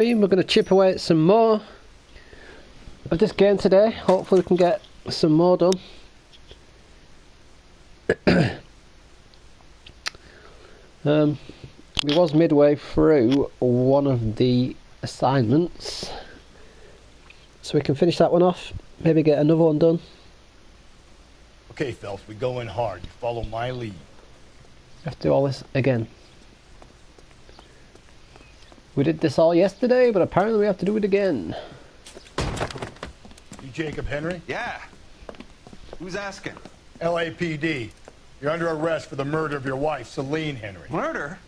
We're going to chip away at some more of this game today. Hopefully we can get some more done. We was midway through one of the assignments, so we can finish that one off, maybe get another one done. Okay, Phelps, we go in hard. You follow my lead. We have to do all this again. We did this all yesterday, but apparently we have to do it again. You Jacob Henry? Yeah. Who's asking? LAPD. You're under arrest for the murder of your wife, Celine Henry. Murder?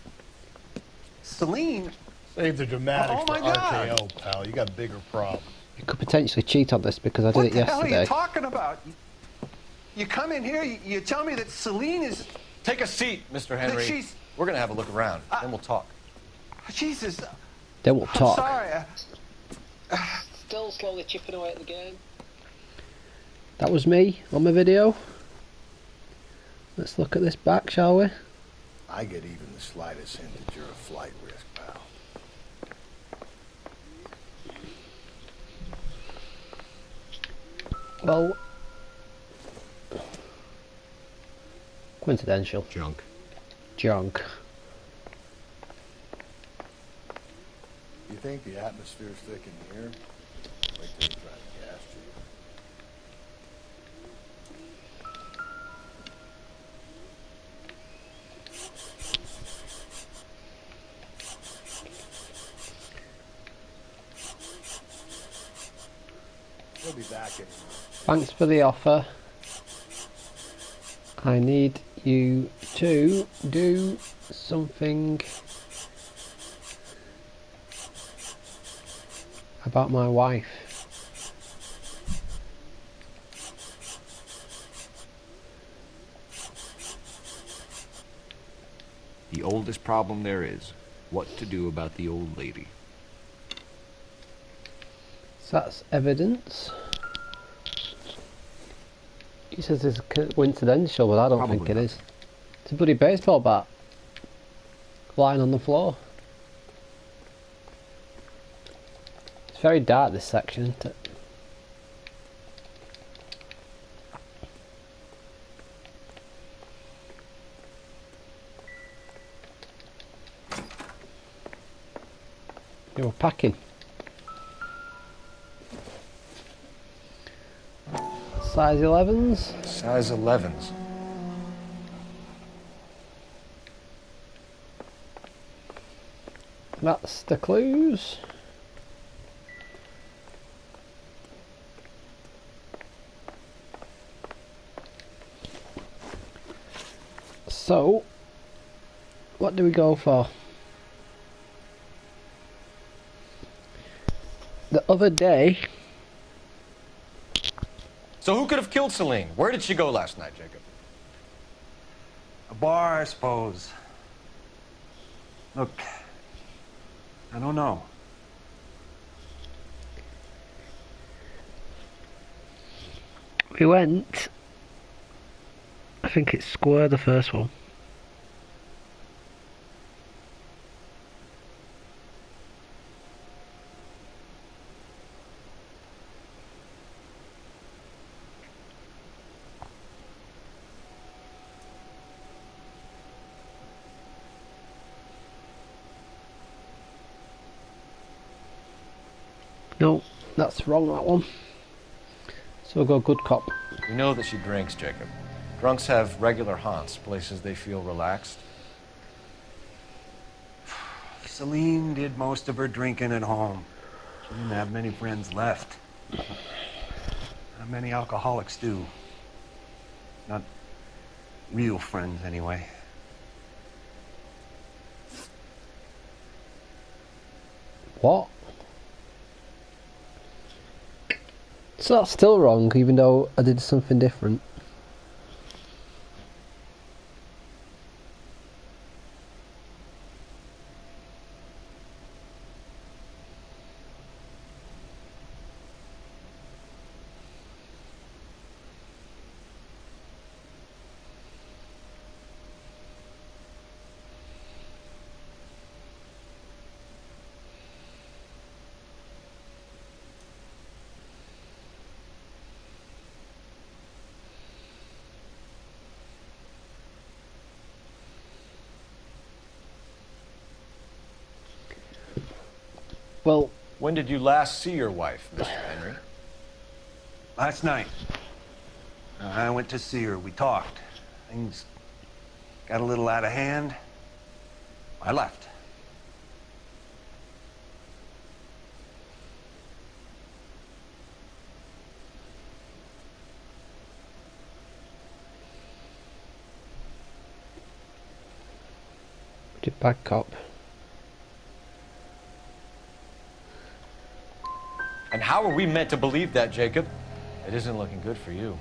Celine? Save the dramatics Oh, for my RKO, God. pal. You got bigger problems. You could potentially cheat on this because I did it yesterday. What the hell are you talking about? You come in here, you tell me that Celine is... Take a seat, Mr. Henry. She's... We're going to have a look around, then we'll talk. Jesus. Then we'll talk. I'm sorry. Still slowly chipping away at the game. That was me on my video. Let's look at this back, shall we? I get even the slightest hint that you're a flight risk, pal. Well, coincidental. Junk. Junk. You think the atmosphere's thick in here? Wait till you try to gas you. We'll be back in. Thanks for the offer. I need you to do something about my wife. The oldest problem there is, what to do about the old lady. So that's evidence. He says it's coincidental, but I don't think it is. It's a bloody baseball bat lying on the floor. It's very dark, this section, isn't it? You're packing. Size 11s. Size 11s. That's the clues. So, what do we go for? The other day... So who could have killed Celine? Where did she go last night, Jacob? A bar, I suppose. Look, I don't know. We went... I think it's Square, the first one. No, that's wrong, that one. So we'll go good cop. We know that she drinks, Jacob. Drunks have regular haunts, places they feel relaxed. Celine did most of her drinking at home. She didn't have many friends left. Not many alcoholics do. Not real friends, anyway. What? So that's still wrong, even though I did something different. Well, When did you last see your wife, Mr. Henry? Last night. I went to see her. We talked. Things got a little out of hand. I left. pretty bad cop. And how are we meant to believe that, Jacob? It isn't looking good for you.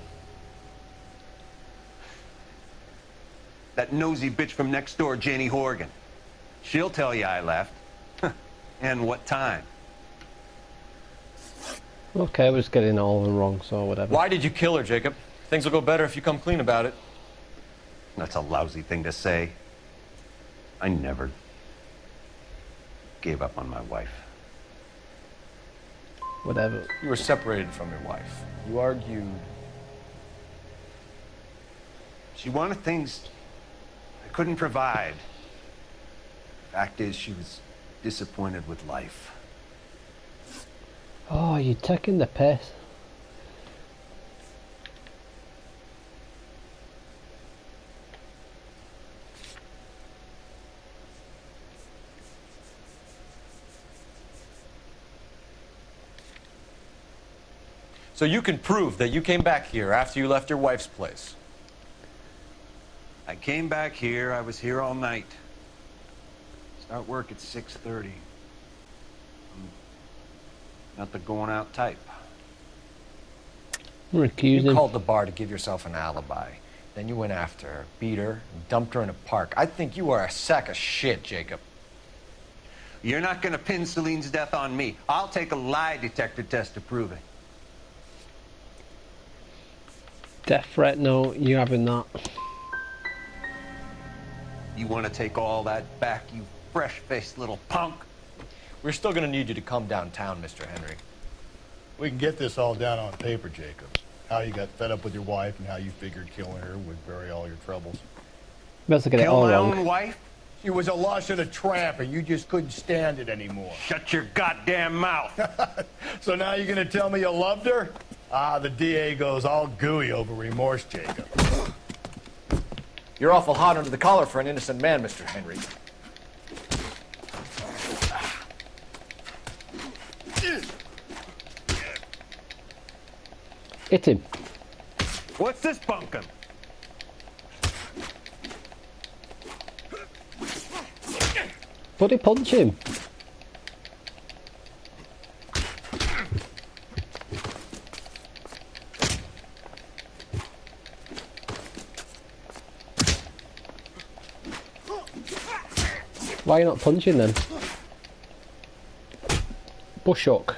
That nosy bitch from next door, Janie Horgan. She'll tell you I left. And what time. Okay, we're just getting all of them wrong, so whatever. Why did you kill her, Jacob? Things will go better if you come clean about it. That's a lousy thing to say. I never gave up on my wife. Whatever. You were separated from your wife. You argued. She wanted things I couldn't provide. Fact is, she was disappointed with life. Oh, you're taking the piss. So you can prove that you came back here after you left your wife's place. I came back here. I was here all night. Start work at 6:30. I'm not the going out type. We're accusing. You called the bar to give yourself an alibi. Then you went after her, beat her, and dumped her in a park. I think you are a sack of shit, Jacob. You're not going to pin Celine's death on me. I'll take a lie detector test to prove it. Death threat, no, you having that. You want to take all that back, you fresh-faced little punk? We're still going to need you to come downtown, Mr. Henry. We can get this all down on paper, Jacob. How you got fed up with your wife and how you figured killing her would bury all your troubles. Best to get it Kill all my wrong. own wife? She was a lush and a tramp, and you just couldn't stand it anymore. Shut your goddamn mouth. So now you're gonna tell me you loved her? Ah, the DA goes all gooey over remorse, Jacob. You're awful hot under the collar for an innocent man, Mr. Henry. Hit him. What's this bunkum? Bloody punch him. Why are you not punching then? Bushhook.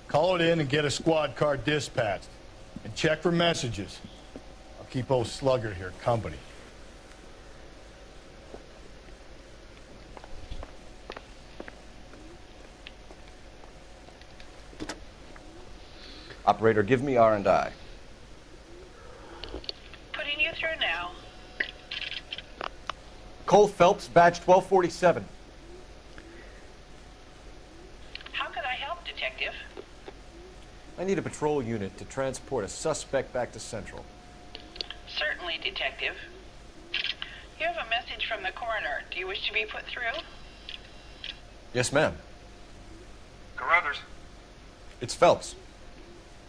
Call it in and get a squad car dispatched. And check for messages. I'll keep old Slugger here company. Operator, give me R&I. Putting you through now. Cole Phelps, badge 1247. How can I help, Detective? I need a patrol unit to transport a suspect back to Central. Certainly, Detective. You have a message from the coroner. Do you wish to be put through? Yes, ma'am. Carruthers, It's Phelps.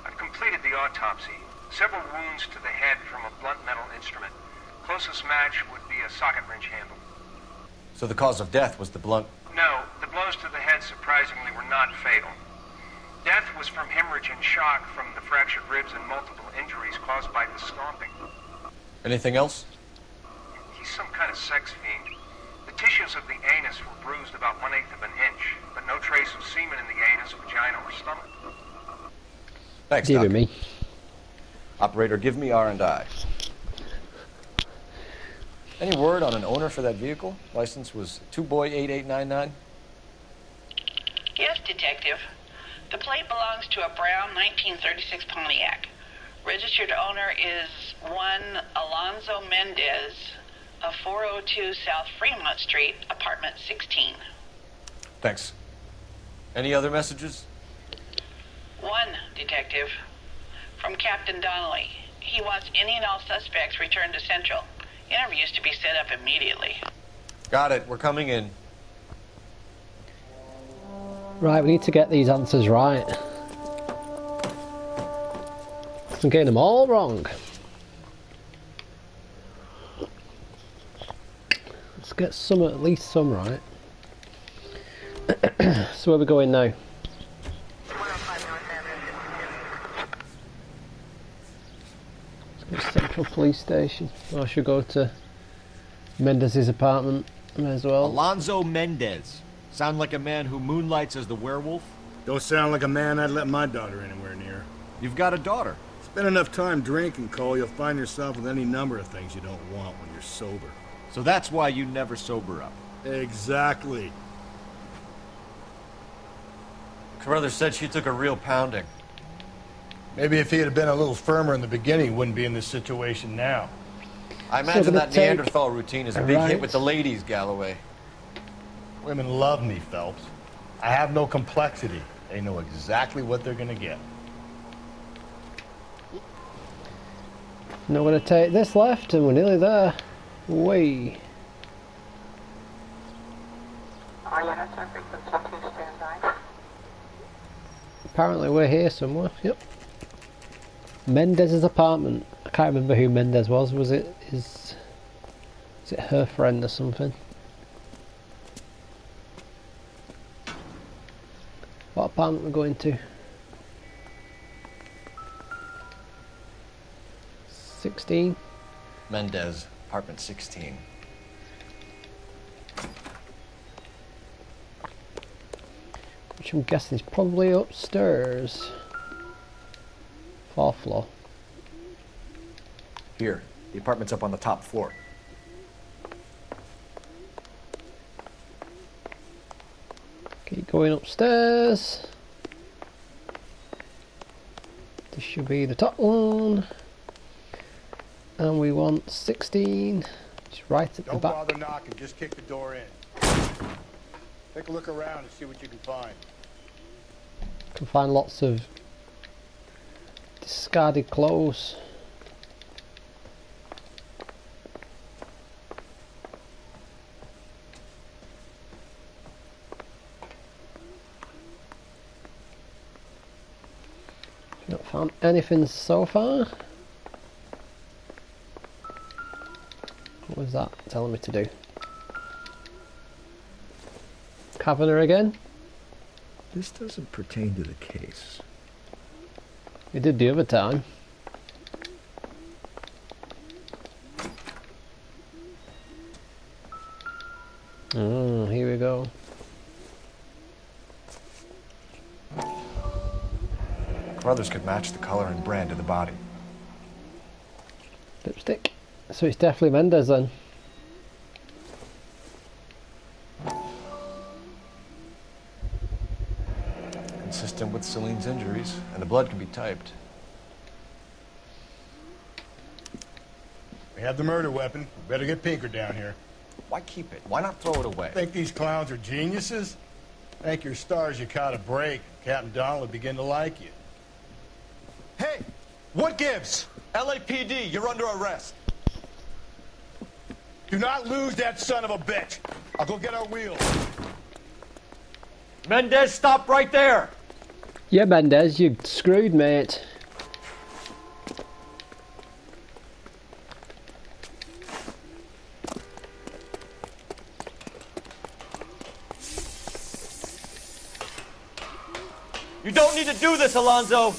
I've completed the autopsy. Several wounds to the head from a blunt metal instrument. Closest match would be a socket wrench handle. So the cause of death was the blunt... No, the blows to the head surprisingly were not fatal. Death was from hemorrhage and shock from the fractured ribs and multiple injuries caused by the stomping. Anything else? He's some kind of sex fiend. The tissues of the anus were bruised about 1/8 of an inch, but no trace of semen in the anus, vagina, or stomach. Thanks, Dear Doc. me. Operator, give me R&I. Any word on an owner for that vehicle? License was 2boy8899. Yes, Detective. The plate belongs to a brown 1936 Pontiac. Registered owner is one Alonzo Mendez, of 402 South Fremont Street, apartment 16. Thanks. Any other messages? One, Detective. From Captain Donnelly. He wants any and all suspects returned to Central. Interviews to be set up immediately. Got it. We're coming in. Right, we need to get these answers right. I'm getting them all wrong. Let's get some, at least some right. So where are we going now? Let's go to Central Police Station. Or I should go to Mendez's apartment. May as well. Alonzo Mendez. Sound like a man who moonlights as the werewolf? Don't sound like a man I'd let my daughter anywhere near. You've got a daughter. Spend enough time drinking, Cole, you'll find yourself with any number of things you don't want when you're sober. So that's why you never sober up. Exactly. Carruthers said she took a real pounding. Maybe if he had been a little firmer in the beginning, he wouldn't be in this situation now. I imagine gonna that take Neanderthal routine is a a big right. hit with the ladies, Galloway. Women love me, Phelps. I have no complexity. They know exactly what they're gonna get. Now we're going to take this left and we're nearly there. Way. Apparently we're here somewhere. Yep. Mendez's apartment. I can't remember who Mendez was. Was it is it her friend or something? What apartment we're going to? 16. Mendez, apartment 16. Which I'm guessing is probably upstairs. 4th floor. Here, the apartment's up on the top floor. Keep going upstairs. This should be the top one. And we want 16. Just right at the Don't back. bother knocking, just kick the door in. Take a look around and see what you can find. Can find lots of discarded clothes. Not found anything so far. What was that telling me to do? Kavanagh again? This doesn't pertain to the case. We did the other time. Oh, here we go. Carruthers could match the color and brand of the body. Lipstick. So it's definitely Mendez then. Consistent with Celine's injuries, and the blood can be typed. We have the murder weapon. We better get Pinker down here. Why keep it? Why not throw it away? Think these clowns are geniuses? Thank your stars you caught a break. Captain Donald will begin to like you. Hey, what gives? LAPD, you're under arrest. Do not lose that son of a bitch. I'll go get our wheels. Mendez, stop right there! Yeah, Mendez, you screwed, mate. You don't need to do this, Alonzo!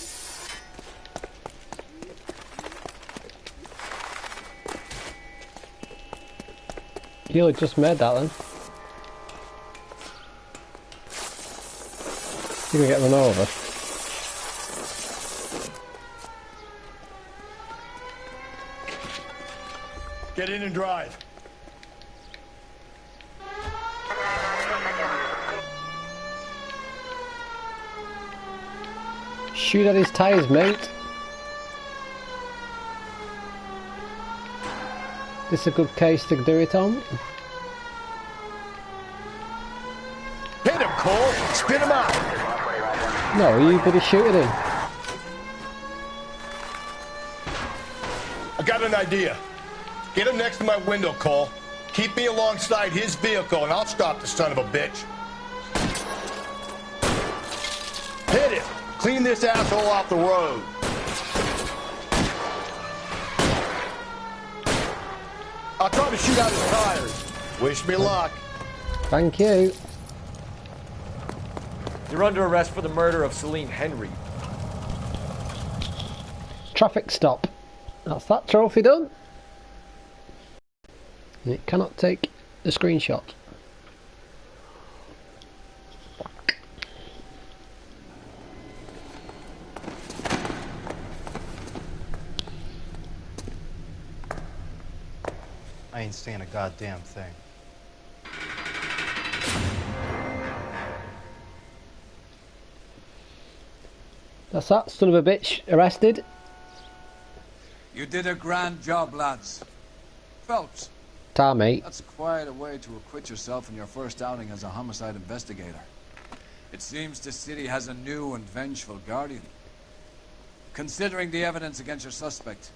You just made that then. You're gonna get run over. Get in and drive. Shoot at his tyres, mate. This a good case to do it on? Hit him, Cole! Spin him out! No, you better shoot him. I got an idea. Get him next to my window, Cole. Keep me alongside his vehicle and I'll stop the son of a bitch. Hit him! Clean this asshole off the road. I'll try to shoot out his tires. Wish me luck. Thank you. You're under arrest for the murder of Celine Henry. Traffic stop. That's that trophy done. And it cannot take the screenshot. I ain't saying a goddamn thing. That's that son of a bitch arrested. You did a grand job, lads. Phelps. Ta, mate. That's quite a way to acquit yourself in your first outing as a homicide investigator. It seems the city has a new and vengeful guardian. Considering the evidence against your suspect,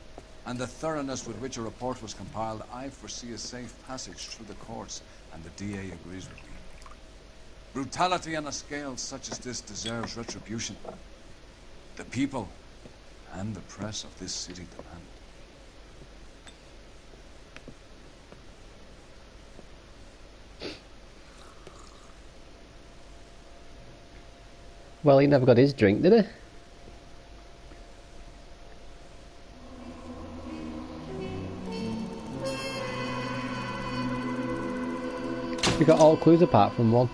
and the thoroughness with which a report was compiled, I foresee a safe passage through the courts, and the DA agrees with me. Brutality on a scale such as this deserves retribution. The people and the press of this city demand. Well, he never got his drink, did he? We got all clues apart from one.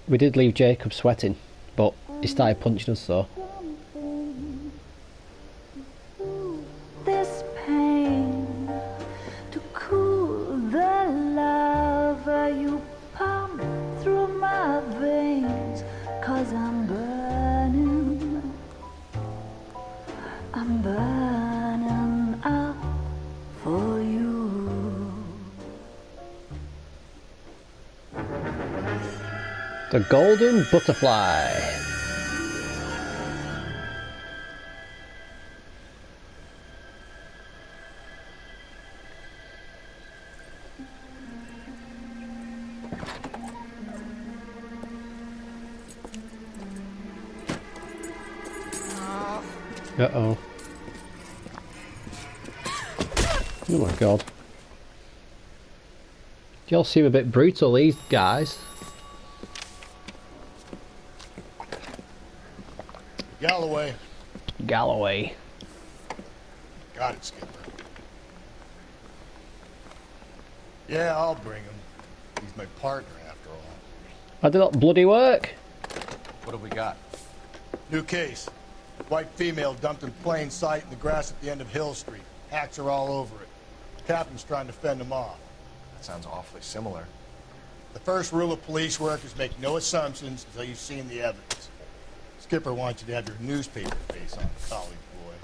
We did leave Jacob sweating, but he started punching us, so. This pain to cool the lava you pump through my veins, 'cause I'm burning up for you. The golden butterfly. Uh-oh. Oh my god. You all seem a bit brutal, these guys. Galloway. Galloway. Got it, Skipper. Yeah, I'll bring him. He's my partner, after all. I did that bloody work. What have we got? New case. White female dumped in plain sight in the grass at the end of Hill Street. Hacks are all over it. Captain's trying to fend them off. That sounds awfully similar. The first rule of police work is make no assumptions until you've seen the evidence. Skipper wants you to have your newspaper face on, college boy.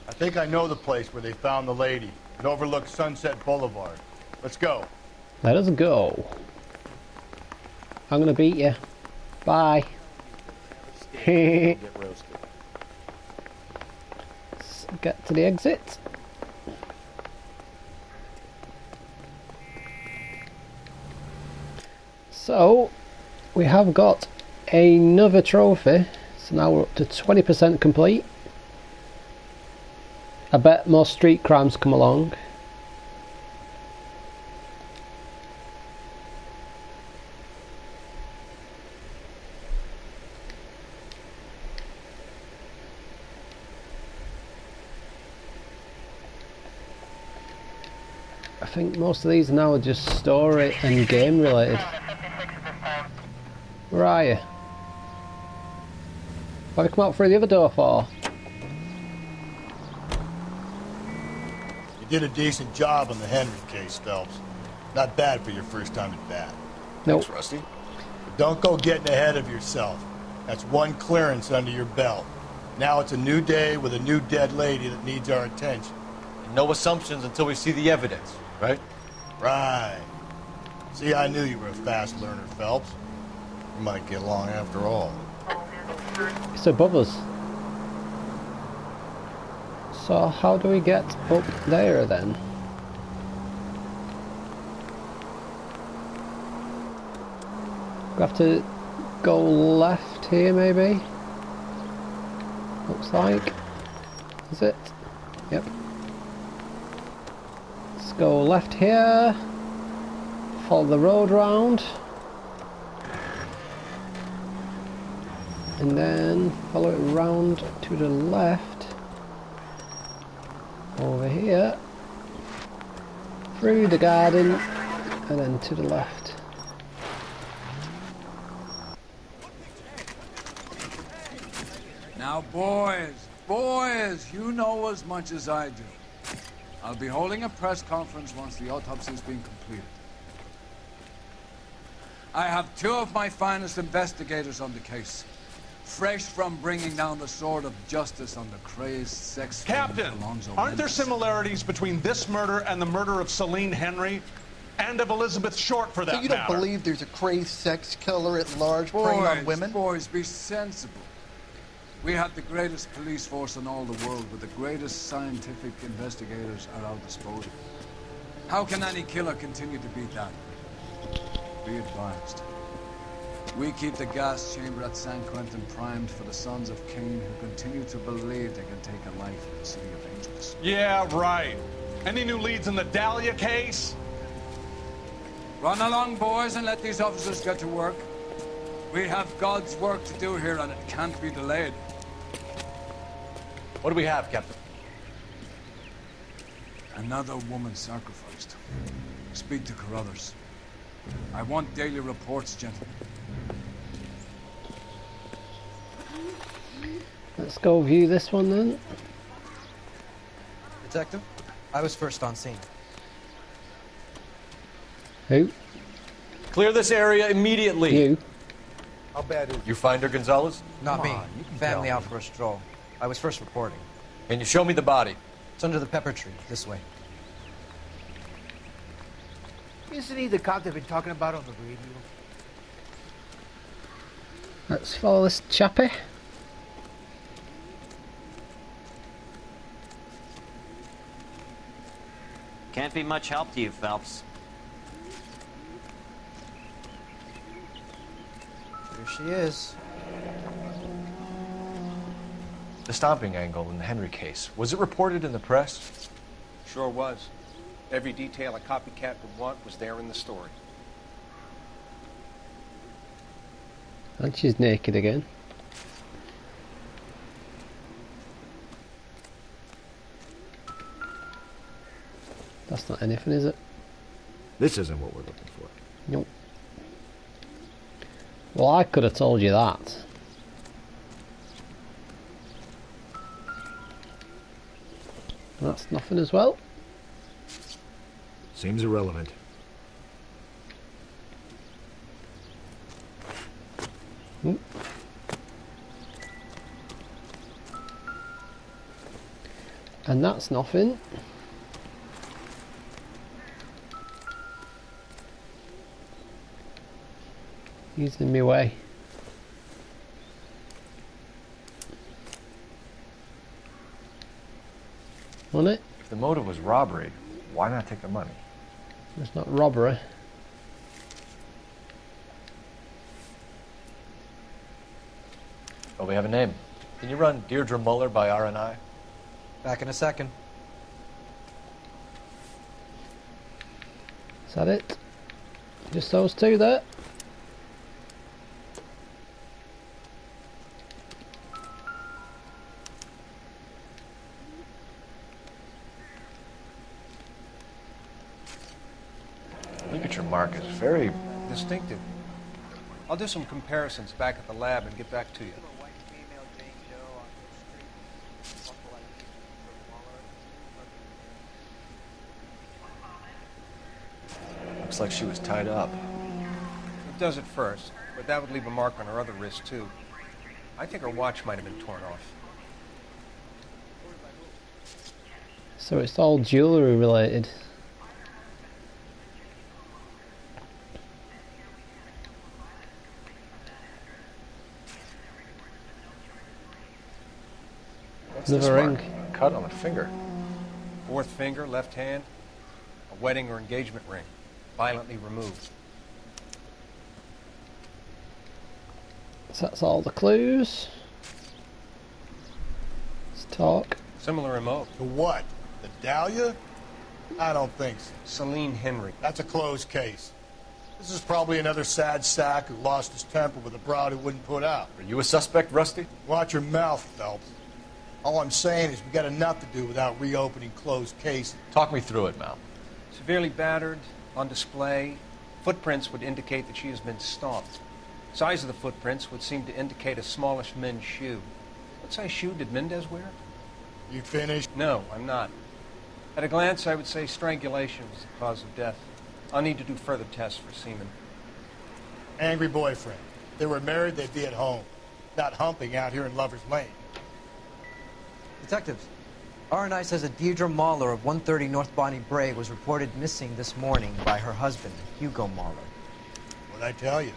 I think I know the place where they found the lady. It overlooks Sunset Boulevard. Let's go. Let us go. I'm gonna beat you. Bye. Get roasted. Let's get to the exit. So, we have got another trophy. So now we're up to 20% complete. I bet more street crimes come along. I think most of these now are just story and game related. Where are you? What have you come out through the other door for? You did a decent job on the Henry case, Phelps. Not bad for your first time at bat. Nope. Thanks, Rusty. But don't go getting ahead of yourself. That's one clearance under your belt. Now it's a new day with a new dead lady that needs our attention. No assumptions until we see the evidence, right? Right. See, I knew you were a fast learner, Phelps. You might get along after all. It's above us. So how do we get up there then? We have to go left here maybe? Looks like. Is it? Yep. Let's go left here. Follow the road round. And then follow it round to the left. Over here. Through the garden. And then to the left. Now, boys, you know as much as I do. I'll be holding a press conference once the autopsy's been completed. I have two of my finest investigators on the case. Fresh from bringing down the sword of justice on the crazed sex... Captain, aren't there similarities between this murder and the murder of Celine Henry? And of Elizabeth Short, for that So you don't matter? believe there's a crazed sex killer at large preying on women? Boys, be sensible. We have the greatest police force in all the world, with the greatest scientific investigators at our disposal. How can any killer continue to beat that? Be advised. We keep the gas chamber at San Quentin primed for the sons of Cain who continue to believe they can take a life in the City of Angels. Yeah, right. Any new leads in the Dahlia case? Run along, boys, and let these officers get to work. We have God's work to do here, and it can't be delayed. What do we have, Captain? Another woman sacrificed. Speak to Carruthers. I want daily reports, gentlemen. Let's go view this one then. Detective, I was first on scene. Who? Clear this area immediately. You. How bad is it? You find her, Gonzalez? Not me. Family out for a stroll. I was first reporting. Can you show me the body? It's under the pepper tree, this way. Isn't he the cop they've been talking about on the radio? Let's follow this chappie. Can't be much help to you, Phelps. Here she is. The stomping angle in the Henry case. Was it reported in the press? Sure was. Every detail a copycat would want was there in the story. And she's naked again. That's not anything, is it? This isn't what we're looking for. Nope. Well, I could have told you that. That's nothing as well. Seems irrelevant. Oop. And that's nothing. He's in my way. On it? If the motive was robbery, why not take the money? It's not robbery. Well, we have a name. Can you run Deirdre Muller by RNI? Back in a second. Is that it? Just those two there? Look at your mark. It's very Distinctive. I'll do some comparisons back at the lab and get back to you. Looks like she was tied up. It does at first, but that would leave a mark on her other wrist, too. I think her watch might have been torn off. So it's all jewellery related. What's this Another mark? ring. A cut on the finger. Fourth finger, left hand, a wedding or engagement ring, violently removed. So that's all the clues. Let's talk. Similar remote. To what? The Dahlia? I don't think so. Celine Henry. That's a closed case. This is probably another sad sack who lost his temper with a broad who wouldn't put out. Are you a suspect, Rusty? Watch your mouth, Phelps. All I'm saying is we got enough to do without reopening closed cases. Talk me through it, Mal. Severely battered, on display. Footprints would indicate that she has been stalked. Size of the footprints would seem to indicate a smallish men's shoe. What size shoe did Mendez wear? You finished? No, I'm not. At a glance, I would say strangulation was the cause of death. I'll need to do further tests for semen. Angry boyfriend. If they were married, they'd be at home. Not humping out here in Lover's Lane. Detectives, R&I says that Deirdre Mahler of 130 North Bonnie Bray was reported missing this morning by her husband, Hugo Mahler. What'd I tell you?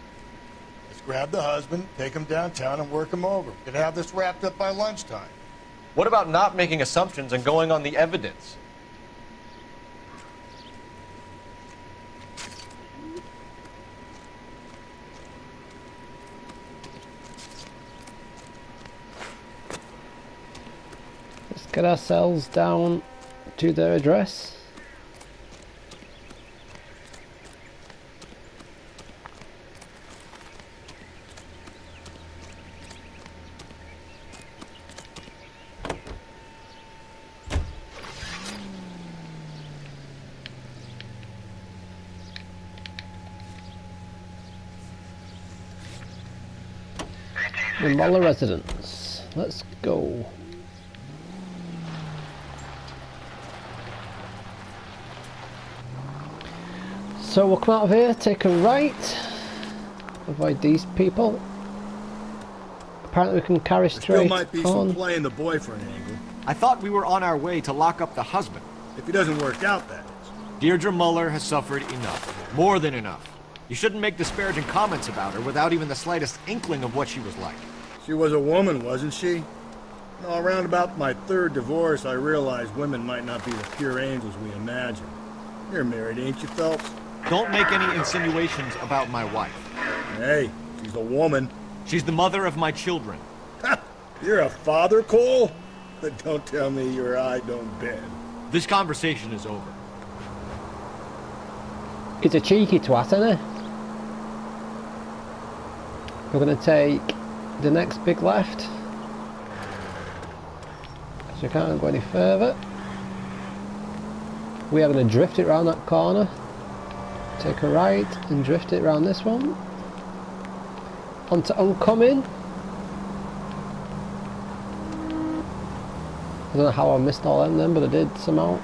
Let's grab the husband, take him downtown, and work him over. We could have this wrapped up by lunchtime. What about not making assumptions and going on the evidence? Let's get ourselves down to their address. The Mahler residence. Let's go. So we'll come out of here, take a right, avoid these people. Apparently we can carry straight Still might be on. some play in the boyfriend angle. I thought we were on our way to lock up the husband. If he doesn't work out, that is. Deirdre Muller has suffered enough. More than enough. You shouldn't make disparaging comments about her without even the slightest inkling of what she was like. She was a woman, wasn't she? Well, around about my third divorce, I realized women might not be the pure angels we imagine. You're married, ain't you, Phelps? Don't make any insinuations about my wife. Hey, she's a woman. She's the mother of my children. You're a father, Cole? But don't tell me your eye don't bend. This conversation is over. He's a cheeky twat, isn't he? We're going to take the next big left. So we can't go any further. We are going to drift it around that corner. Take a right and drift it around this one. Onto oncoming. I don't know how I missed all them then, but I did somehow.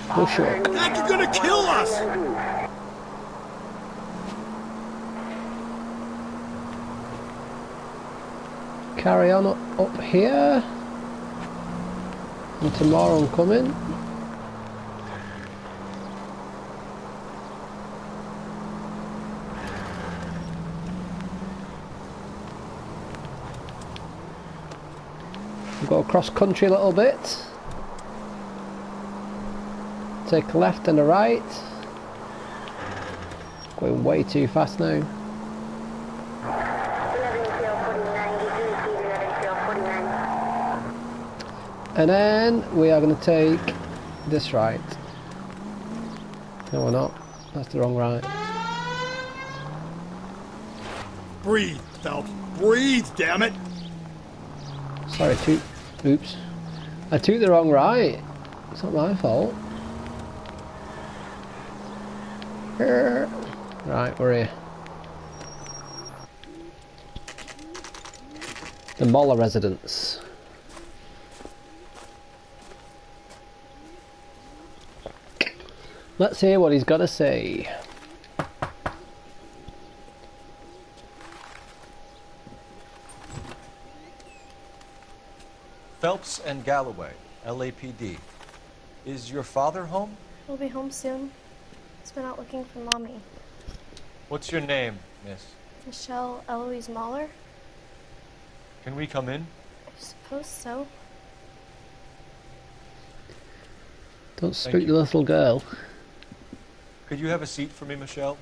Push up. Heck, you're gonna kill us! Carry on up here. And tomorrow oncoming. We'll go across country a little bit. Take a left and a right. Going way too fast now. And then we are going to take this right. No, we're not. That's the wrong right. Breathe, Phelps. Breathe, damn it! Sorry, oops. I took the wrong right. It's not my fault. Right, we're here. The Mahler residence. Let's hear what he's got to say. Phelps and Galloway, LAPD. Is your father home? He'll be home soon. He's been out looking for Mommy. What's your name, miss? Michelle Eloise Mahler? Can we come in? I suppose so. Don't spook the little girl. Could you have a seat for me, Michelle?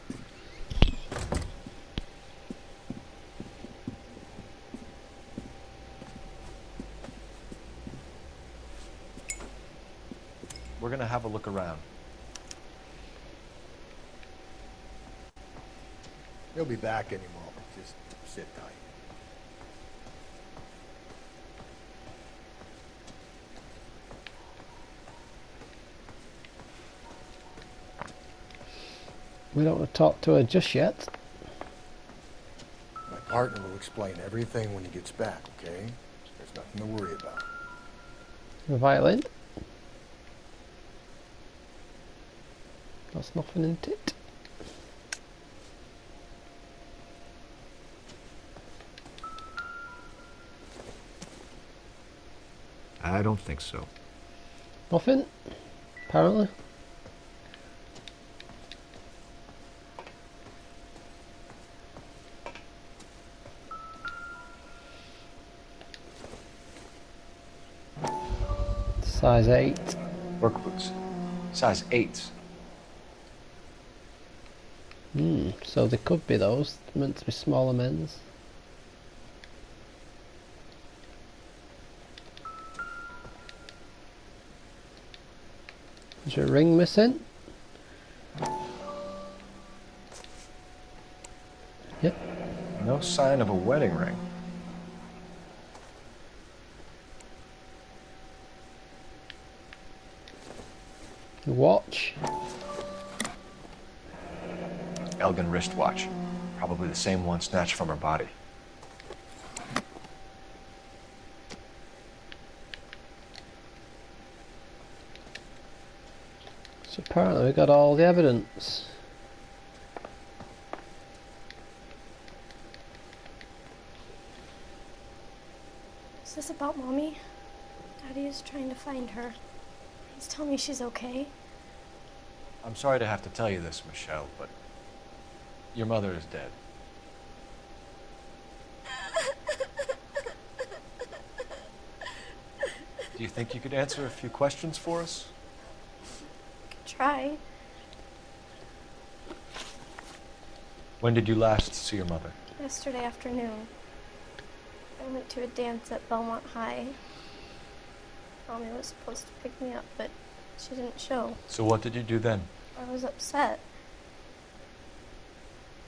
We're going to have a look around. He'll be back any moment. Just sit tight. We don't want to talk to her just yet. My partner will explain everything when he gets back, okay? There's nothing to worry about. The violin. That's nothing, isn't it? I don't think so. Nothing, apparently. Size 8. Work boots. Size 8. So they could be those. They're meant to be smaller men's. Is your ring missing? Yep. No sign of a wedding ring. Your watch. Elgin wristwatch. Probably the same one snatched from her body. So apparently we got all the evidence. Is this about Mommy? Daddy is trying to find her. Please tell me she's okay. I'm sorry to have to tell you this, Michelle, but your mother is dead. Do you think you could answer a few questions for us? Could try. When did you last see your mother? Yesterday afternoon. I went to a dance at Belmont High. Mommy was supposed to pick me up, but she didn't show. So what did you do then? I was upset.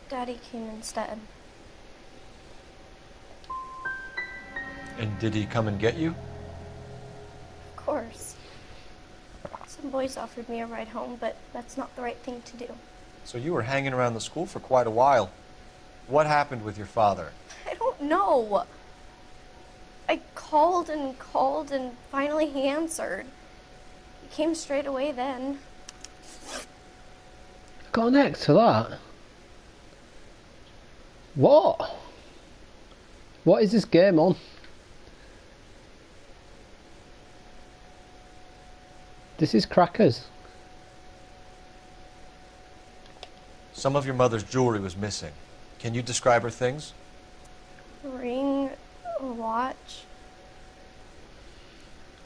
Daddy came instead. And did he come and get you? Of course. Some boys offered me a ride home, but that's not the right thing to do. So you were hanging around the school for quite a while. What happened with your father? I don't know. I called and finally he answered. He came straight away then. Got next to that. What? What is this game on? This is crackers. Some of your mother's jewelry was missing. Can you describe her things? A ring, a watch.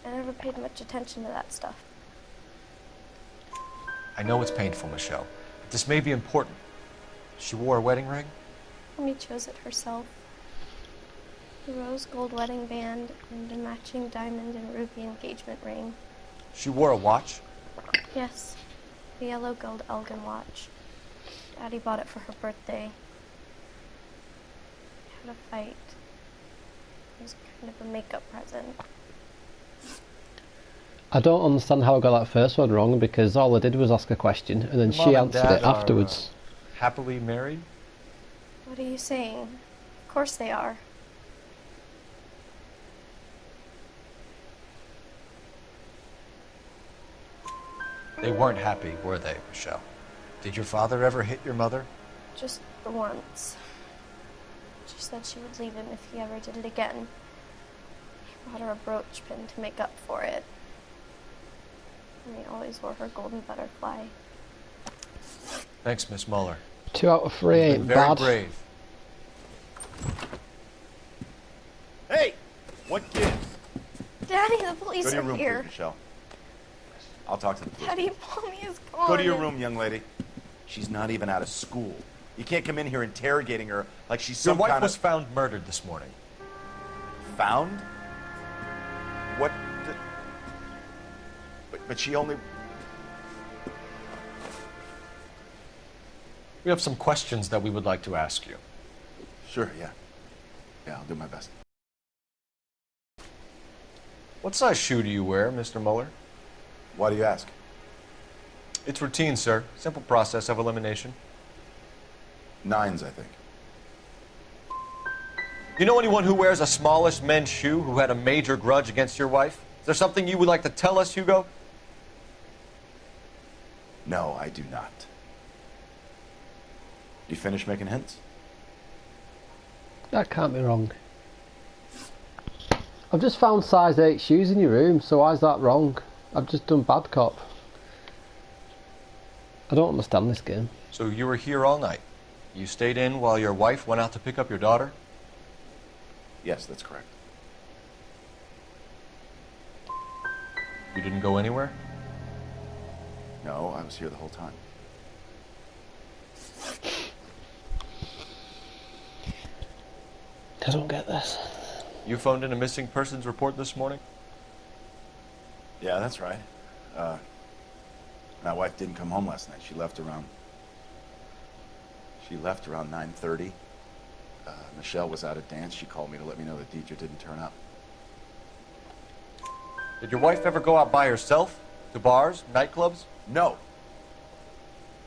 I never paid much attention to that stuff. I know it's painful, Michelle, but this may be important. She wore a wedding ring? Mommy chose it herself. A rose gold wedding band and a matching diamond and ruby engagement ring. She wore a watch? Yes, a yellow gold Elgin watch. Daddy bought it for her birthday. We had a fight. It was kind of a makeup present. I don't understand how I got that first one wrong, because all I did was ask a question and then she answered it afterwards. Happily married? What are you saying? Of course they are. They weren't happy, were they, Michelle? Did your father ever hit your mother? Just the once. She said she would leave him if he ever did it again. Bought her a brooch pin to make up for it. And he always wore her golden butterfly. Thanks, Miss Muller. 2 out of 3 You've ain't been very bad. brave. Hey! What gives? Daddy, the police Go to your are room, here. please, Michelle. I'll talk to the police. Daddy, Mommy is gone. Go to your room, young lady. She's not even out of school. You can't come in here interrogating her like she's Your some wife kind was of... found murdered this morning. Found? What? But she only... We have some questions that we would like to ask you. Sure, yeah. Yeah, I'll do my best. What size shoe do you wear, Mr. Muller? Why do you ask? It's routine, sir. Simple process of elimination. 9s, I think. You know anyone who wears a smallish men's shoe who had a major grudge against your wife? Is there something you would like to tell us, Hugo? No, I do not. You finished making hints? That can't be wrong. I've just found size 8 shoes in your room, so why is that wrong? I've just done bad cop. I don't understand this game. So you were here all night. You stayed in while your wife went out to pick up your daughter? Yes, that's correct. You didn't go anywhere? No, I was here the whole time. I don't get this. You phoned in a missing persons report this morning? Yeah, that's right. My wife didn't come home last night. She left around 9:30. Michelle was out at dance. She called me to let me know that Deidre didn't turn up. Did your wife ever go out by herself? To bars, nightclubs? No.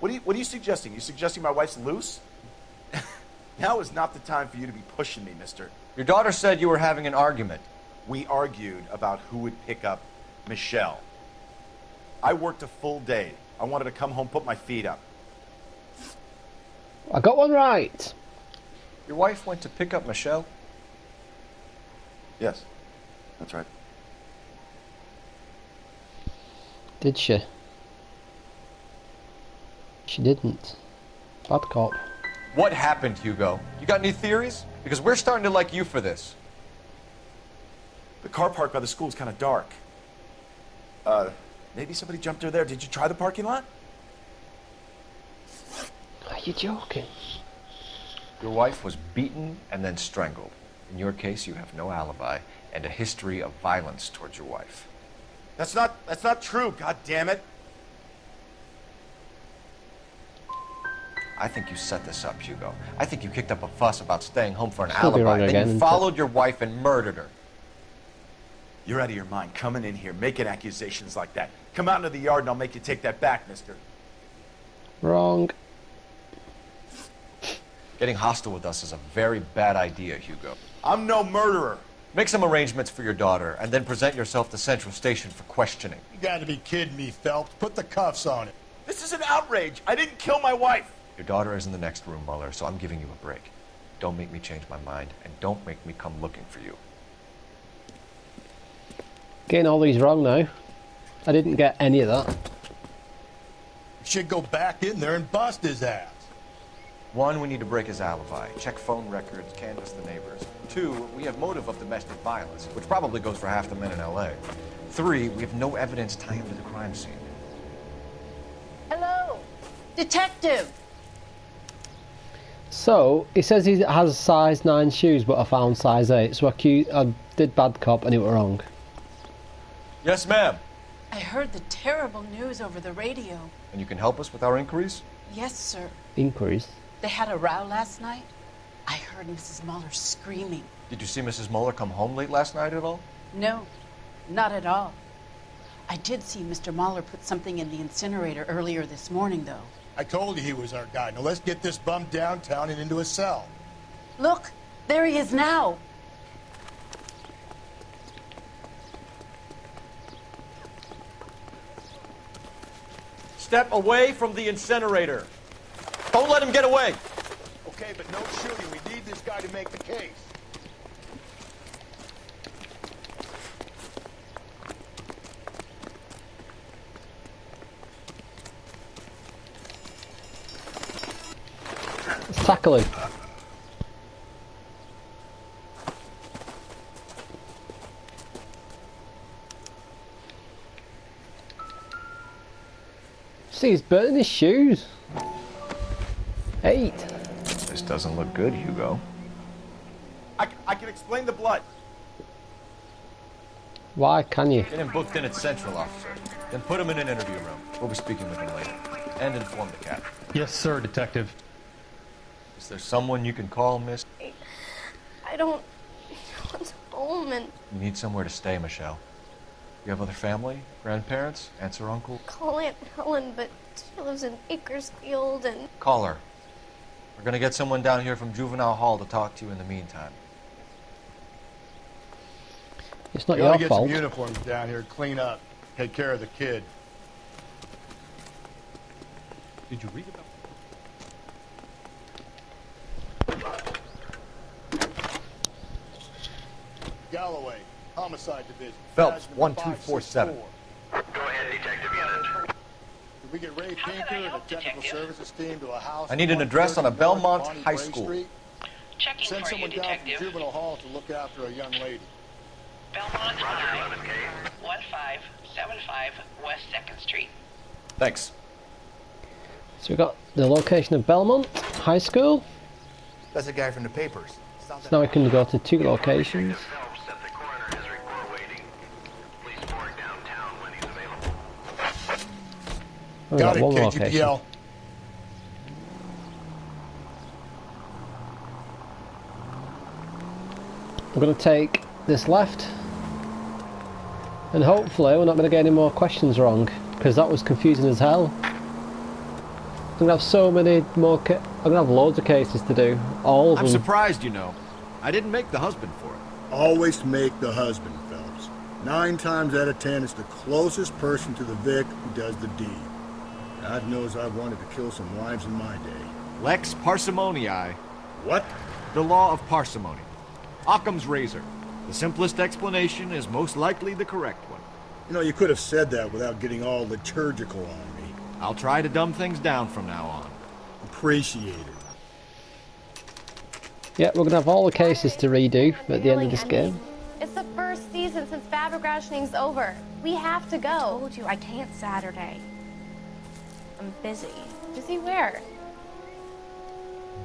What are you suggesting? You suggesting my wife's loose? Now is not the time for you to be pushing me, mister. Your daughter said you were having an argument. We argued about who would pick up Michelle. I worked a full day. I wanted to come home, put my feet up. I got one right. Your wife went to pick up Michelle? Yes, that's right. Did she? She didn't. Bad cop. What happened, Hugo? You got any theories? Because we're starting to like you for this. The car park by the school is kind of dark. Maybe somebody jumped her there. Did you try the parking lot? Are you joking? Your wife was beaten and then strangled. In your case, you have no alibi and a history of violence towards your wife. That's not true, god damn it. I think you set this up, Hugo. I think you kicked up a fuss about staying home for an Could be wrong alibi. again, Then you isn't it? followed your wife and murdered her. You're out of your mind coming in here making accusations like that. Come out into the yard and I'll make you take that back, mister. Wrong. Getting hostile with us is a very bad idea, Hugo. I'm no murderer. Make some arrangements for your daughter and then present yourself to Central Station for questioning. You gotta be kidding me, Phelps. Put the cuffs on it. This is an outrage. I didn't kill my wife. Your daughter is in the next room, Muller, so I'm giving you a break. Don't make me change my mind, and don't make me come looking for you. Getting all these wrong now. I didn't get any of that. You should go back in there and bust his ass. 1, we need to break his alibi. Check phone records, canvass the neighbors. 2, we have motive of domestic violence, which probably goes for half the men in L.A. 3, we have no evidence tying him to the crime scene. Hello, detective. So, he says he has size 9 shoes, but I found size 8. So I did bad cop and it was wrong. Yes, ma'am. I heard the terrible news over the radio. And you can help us with our inquiries? Yes, sir. Inquiries. They had a row last night. I heard Mrs. Muller screaming. Did you see Mrs. Muller come home late last night at all? No, not at all. I did see Mr. Muller put something in the incinerator earlier this morning, though. I told you he was our guy. Now let's get this bum downtown and into a cell. Look, there he is now. Step away from the incinerator. Don't let him get away. Okay, but no shooting. We need this guy to make the case. tackle him. See, he's burning his shoes. 8. This doesn't look good, Hugo. I can explain the blood. Why can you? Get him booked in at Central, officer. Then put him in an interview room. We'll be speaking with him later. And inform the captain. Yes, sir, Detective. Is there someone you can call, miss? I don't want home and You need somewhere to stay, Michelle. You have other family? Grandparents? Aunts or uncle? call Aunt Helen, but she lives in Bakersfield and Call her. We're gonna get someone down here from Juvenile Hall to talk to you in the meantime. It's not You ought your to get fault. some uniforms down here, clean up, take care of the kid. Did you read about Galloway, Homicide Division. Phelps, Badge number 1247. 564. Go ahead, Detective Unit. Did we get Ray Pinker and the technical services team to a house? I need an address on a Belmont High School. Checking Send for you, someone down Detective. from Juvenile Hall to look after a young lady. Belmont High, 1575 West 2nd Street. Thanks. So we got the location of Belmont High School. That's a guy from the papers. So now we can go to 2 locations. We've Got got it, one kid. location. You can yell. We're going to take this left. And hopefully we're not going to get any more questions wrong. Because that was confusing as hell. I'm going to have so many more... I'm going to have loads of cases to do. All of I'm them. surprised, you know. I didn't make the husband for it. Always make the husband, Phelps. 9 times out of 10, it's the closest person to the Vic who does the deed. God knows I've wanted to kill some wives in my day. Lex parsimoniae. What? The law of parsimony. Occam's razor. The simplest explanation is most likely the correct one. You know, you could have said that without getting all liturgical on me. I'll try to dumb things down from now on. Appreciate it. Yeah, we're going to have all the cases to redo at the end of this game. It's the first season since fabric rationing's over. We have to go. I told you I can't Saturday. I'm busy. Busy where?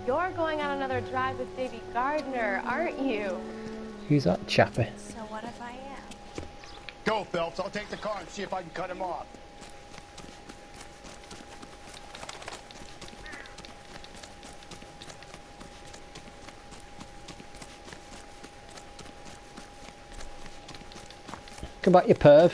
You're going on another drive with Baby Gardner, aren't you? Who's that chappy? So what if I am? Go, Phelps. I'll take the car and see if I can cut him off. Come back, you perv.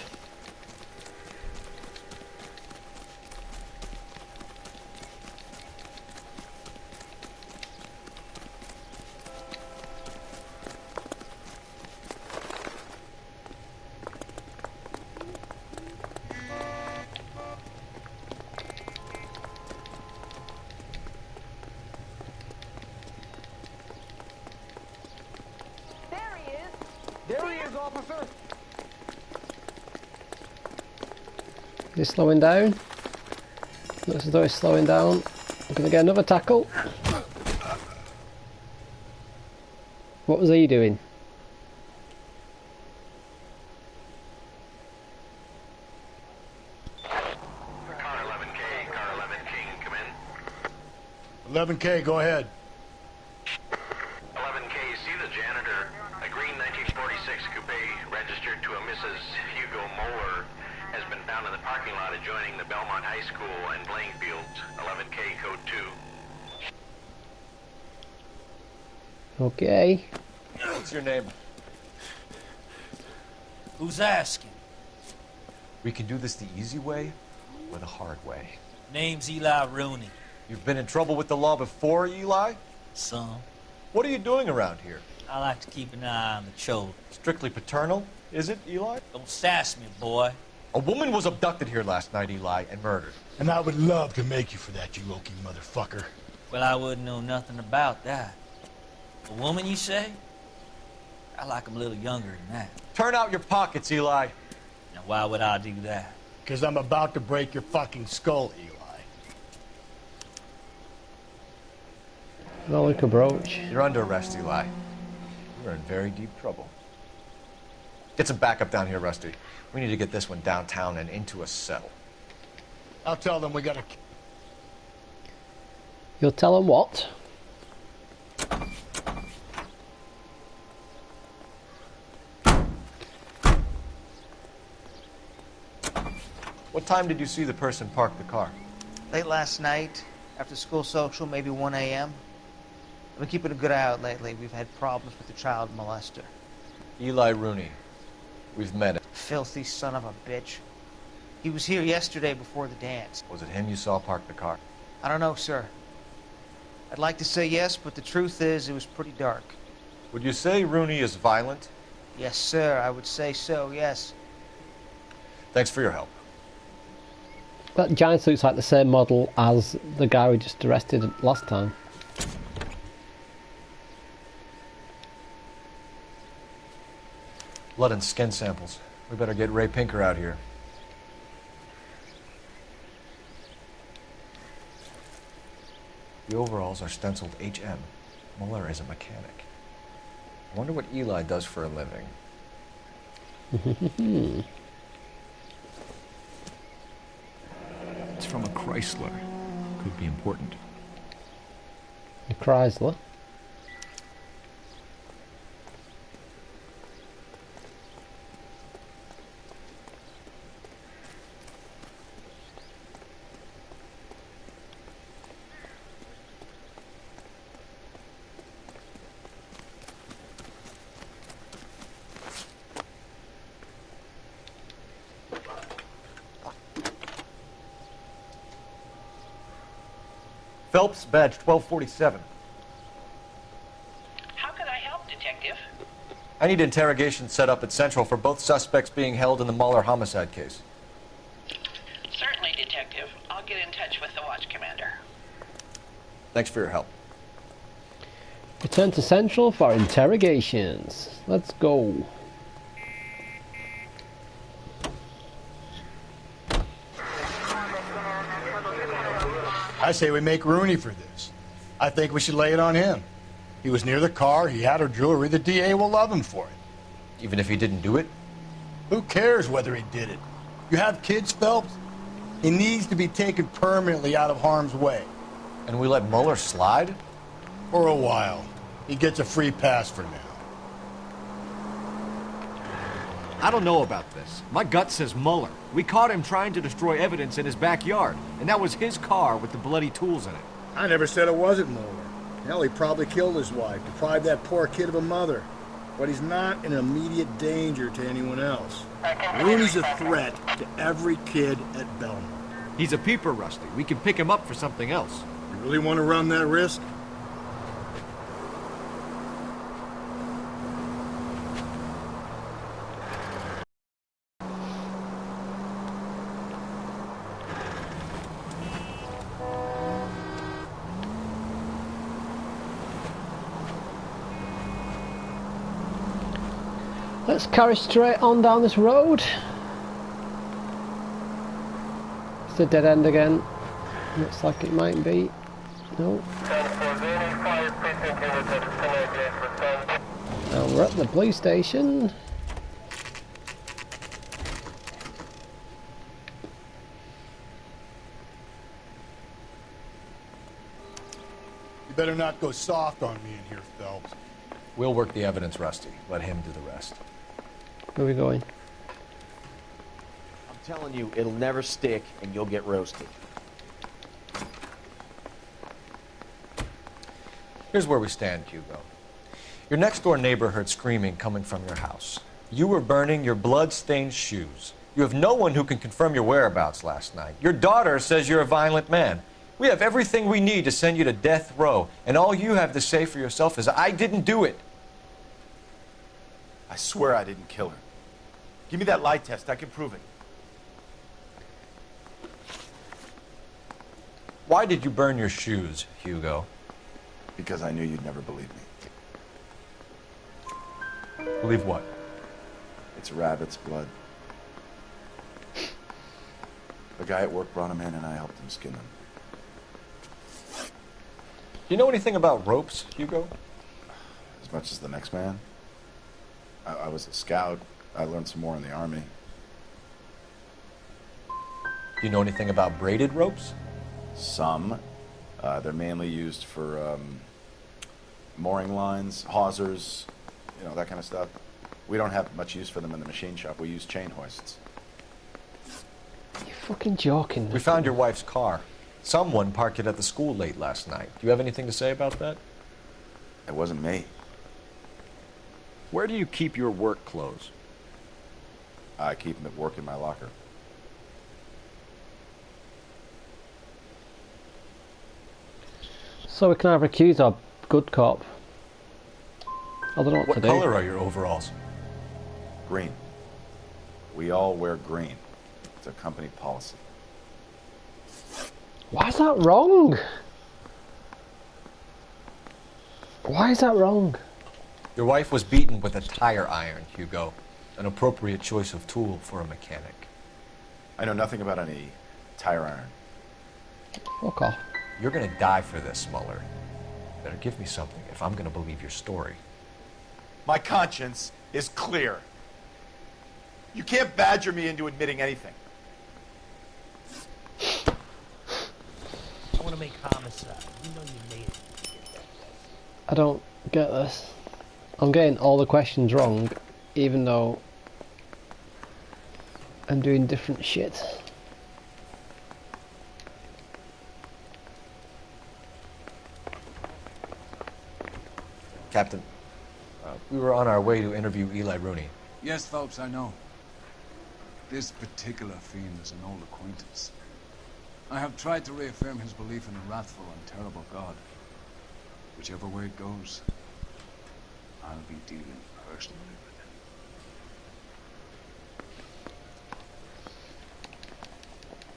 Is he slowing down? Looks as though he's slowing down. I'm gonna get another tackle. What was he doing? Car 11K, come in. 11K, go ahead. 11K, see the janitor. A green 1946 coupe registered to a Mrs. Hugo Moeller has been found in the parking lot adjoining the Belmont High School and playing fields. 11K, code 2. Okay. What's your name? Who's asking? We can do this the easy way or the hard way. Name's Eli Rooney. You've been in trouble with the law before, Eli? Some. What are you doing around here? I like to keep an eye on the children. Strictly paternal, is it, Eli? Don't sass me, boy. A woman was abducted here last night, Eli, and murdered. And I would love to make you for that, you Okie motherfucker. Well, I wouldn't know nothing about that. A woman, you say? I like 'em a little younger than that. Turn out your pockets, Eli. Now, why would I do that? Because I'm about to break your fucking skull, Eli. Not like a brooch. You're under arrest, Eli. You're in very deep trouble. Get some backup down here, Rusty. We need to get this one downtown and into a cell. I'll tell them we gotta... You'll tell them what? What time did you see the person park the car? Late last night, after school social, maybe 1 a.m. I've been keeping a good eye out lately. We've had problems with the child molester. Eli Rooney. We've met him. Filthy son of a bitch. He was here yesterday before the dance. Was it him you saw park the car? I don't know, sir. I'd like to say yes, but the truth is it was pretty dark. Would you say Rooney is violent? Yes, sir. I would say so, yes. Thanks for your help. That giant looks like the same model as the guy we just arrested last time. Blood and skin samples. We better get Ray Pinker out here. The overalls are stenciled HM. Muller is a mechanic. I wonder what Eli does for a living. It's from a Chrysler. Could be important. A Chrysler? Phelps, badge 1247. How can I help, Detective? I need interrogation set up at Central for both suspects being held in the Muller homicide case. Certainly, Detective. I'll get in touch with the watch commander. Thanks for your help. Return to Central for interrogations. Let's go. I say we make Rooney for this. I think we should lay it on him. He was near the car, he had her jewelry, the DA will love him for it. Even if he didn't do it? Who cares whether he did it? You have kids, Phelps? He needs to be taken permanently out of harm's way. And we let Muller slide? For a while. He gets a free pass for now. I don't know about this. My gut says Muller. We caught him trying to destroy evidence in his backyard, and that was his car with the bloody tools in it. I never said it wasn't Muller. Hell, he probably killed his wife, deprived that poor kid of a mother. But he's not an immediate danger to anyone else. Rooney's a threat to every kid at Belmont. He's a peeper, Rusty. We can pick him up for something else. You really want to run that risk? Let's carry straight on down this road. It's a dead end again. Looks like it might be. No. Now we're at the police station. You better not go soft on me in here, Phelps. We'll work the evidence, Rusty. Let him do the rest. Where are we going? I'm telling you, it'll never stick, and you'll get roasted. Here's where we stand, Hugo. Your next-door neighbor heard screaming coming from your house. You were burning your blood-stained shoes. You have no one who can confirm your whereabouts last night. Your daughter says you're a violent man. We have everything we need to send you to death row, and all you have to say for yourself is, I didn't do it. I swear I didn't kill her. Give me that lie test. I can prove it. Why did you burn your shoes, Hugo? Because I knew you'd never believe me. Believe what? It's rabbit's blood. A guy at work brought him in, and I helped him skin him. you know anything about ropes, Hugo? As much as the next man. I was a scout. I learned some more in the Army. Do you know anything about braided ropes? Some. They're mainly used for mooring lines, hawsers, you know, that kind of stuff. We don't have much use for them in the machine shop. We use chain hoists. You're fucking joking. We found your wife's car. Someone parked it at the school late last night. Do you have anything to say about that? It wasn't me. Where do you keep your work clothes? I keep them at work in my locker. So we can either accuse our good cop. I don't know what to do. What color are your overalls? Green. We all wear green. It's a company policy. Why is that wrong? Why is that wrong? Your wife was beaten with a tire iron, Hugo. An appropriate choice of tool for a mechanic. I know nothing about any tire iron. Fuck off. You're gonna die for this, Mueller. Better give me something if I'm gonna believe your story. My conscience is clear. You can't badger me into admitting anything. I want to make homicide. You know you made it. I don't get this. I'm getting all the questions wrong, even though I'm doing different shit. Captain, we were on our way to interview Eli Rooney. Yes, Phelps, I know. This particular fiend is an old acquaintance. I have tried to reaffirm his belief in a wrathful and terrible God. Whichever way it goes, I'll be dealing personally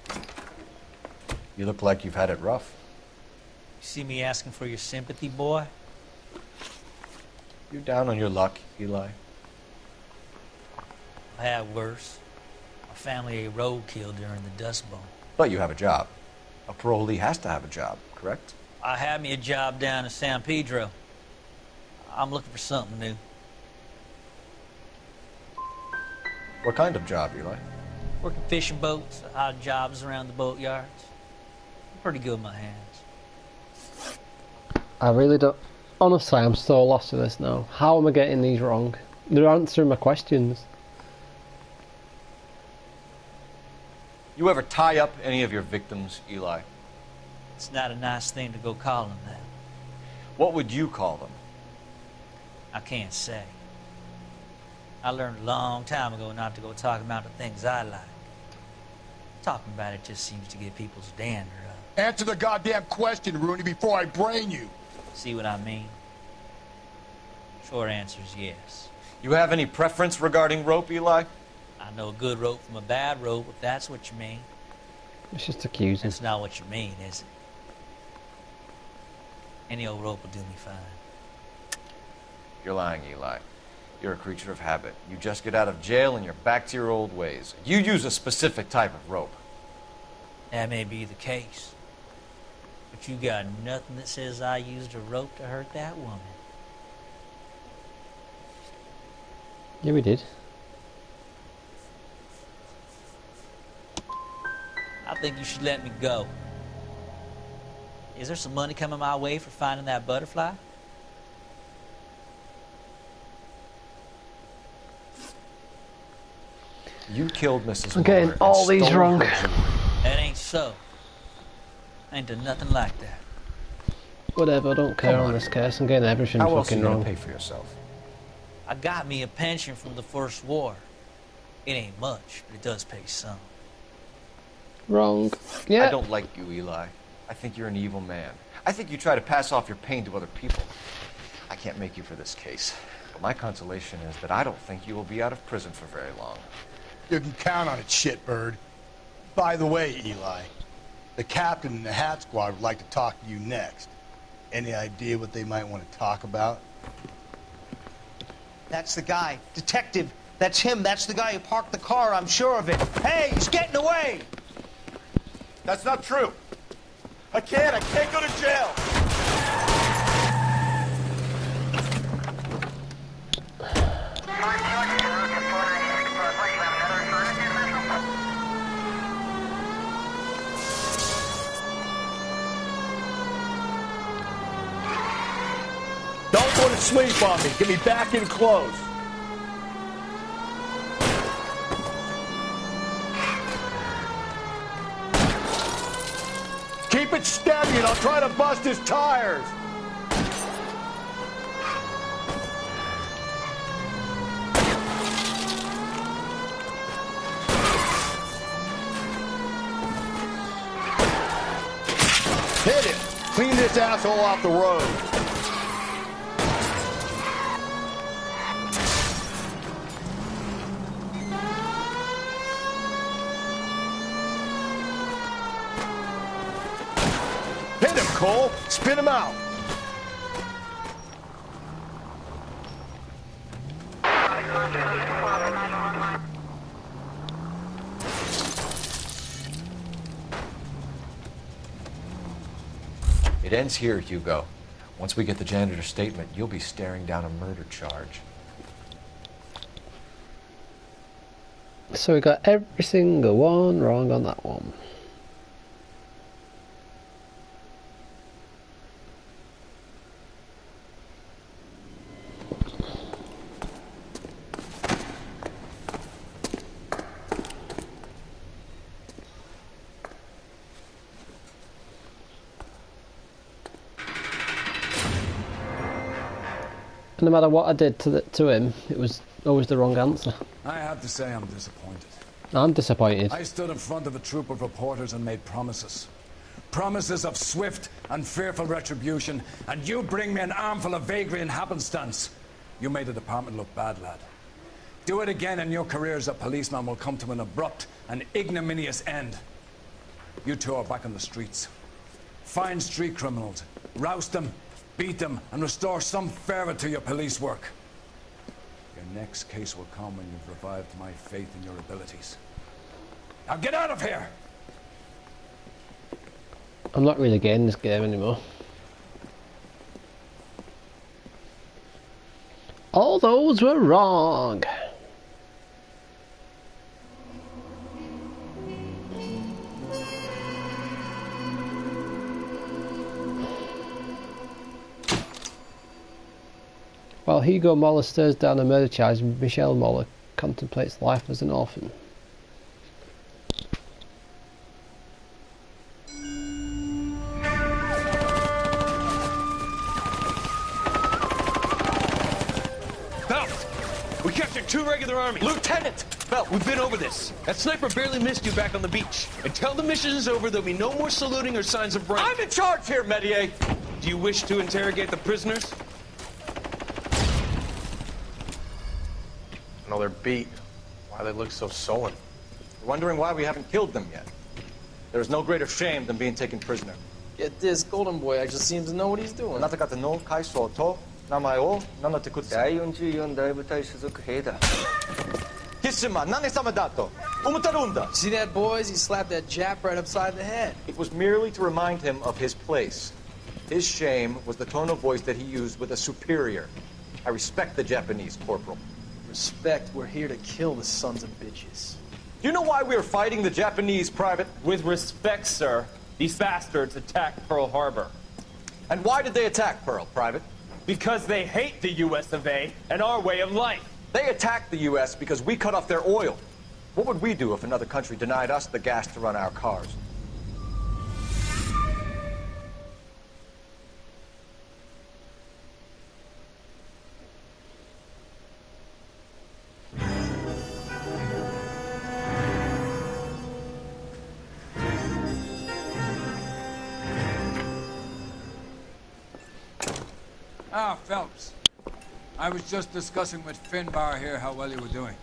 with him. You look like you've had it rough. You see me asking for your sympathy, boy? You're down on your luck, Eli. I had worse. My family ate roadkill during the Dust Bowl. But you have a job. A parolee has to have a job, correct? I had me a job down in San Pedro. I'm looking for something new. What kind of job, Eli? Working fishing boats, odd jobs around the boatyards. I'm pretty good with my hands. I really don't... Honestly, I'm so lost to this now. How am I getting these wrong? They're answering my questions. You ever tie up any of your victims, Eli? It's not a nice thing to go call them that. What would you call them? I can't say. I learned a long time ago not to go talking about the things I like. Talking about it just seems to get people's dander up. Answer the goddamn question, Rooney, before I brain you. See what I mean? Short answer is yes. You have any preference regarding rope, Eli? I know a good rope from a bad rope, if that's what you mean. It's just accusing. That's not what you mean, is it? Any old rope will do me fine. You're lying, Eli. You're a creature of habit. You just get out of jail and you're back to your old ways. You use a specific type of rope. That may be the case. But you got nothing that says I used a rope to hurt that woman. Yeah, we did. I think you should let me go. Is there some money coming my way for finding that butterfly? You killed Mrs. I'm getting all these wrong. That ain't so. I ain't done nothing like that. Whatever, I don't care on this case. I'm getting everything How else are fucking you gonna wrong. pay for yourself? I got me a pension from the First War. It ain't much, but it does pay some. Wrong. Yeah. I don't like you, Eli. I think you're an evil man. I think you try to pass off your pain to other people. I can't make you for this case. But my consolation is that I don't think you will be out of prison for very long. You can count on it, shitbird. By the way, Eli, the captain and the Hat Squad would like to talk to you next. Any idea what they might want to talk about? That's the guy. Detective, that's him. That's the guy who parked the car, I'm sure of it. Hey, he's getting away! That's not true. I can't go to jail. sleep on me. Get me back in close. Keep it steady and I'll try to bust his tires. Hit it. Clean this asshole off the road. Hit him, Cole. Spin him out. It ends here, Hugo. Once we get the janitor's statement, you'll be staring down a murder charge. So we got every single one wrong on that one. No matter what I did to him, it was always the wrong answer. I have to say I'm disappointed. I'm disappointed. I stood in front of a troop of reporters and made promises. Promises of swift and fearful retribution, and you bring me an armful of vagary and happenstance. You made the department look bad, lad. Do it again and your career as a policeman will come to an abrupt and ignominious end. You two are back on the streets. Find street criminals, roust them, beat them, and restore some fervor to your police work. Your next case will come when you've revived my faith in your abilities. Now get out of here! I'm not really getting this game anymore. All those were wrong. While Hugo Moller stares down a murder charge, Michelle Moller contemplates life as an orphan. Phelps! We captured 2 regular army. Lieutenant! Phelps, we've been over this. That sniper barely missed you back on the beach. Until the mission is over, there'll be no more saluting or signs of rank. I'm in charge here, Medier! Do you wish to interrogate the prisoners? No, they're beat. Why they look so sullen. We're wondering why we haven't killed them yet. There's no greater shame than being taken prisoner. Get this, Golden Boy actually seems to know what he's doing. あなた方の階層と名前を名乗ってください。第44大部隊所属兵だ。貴様、何様だと思ってるんだ。 See that, boys? He slapped that Jap right upside the head. It was merely to remind him of his place. His shame was the tone of voice that he used with a superior. I respect the Japanese, Corporal. Respect, we're here to kill the sons of bitches. Do you know why we are fighting the Japanese, Private? With respect, sir, these bastards attacked Pearl Harbor. And why did they attack Pearl, Private? Because they hate the US of A and our way of life. They attacked the US because we cut off their oil. What would we do if another country denied us the gas to run our cars? Ah, Phelps. I was just discussing with Finbar here how well you were doing.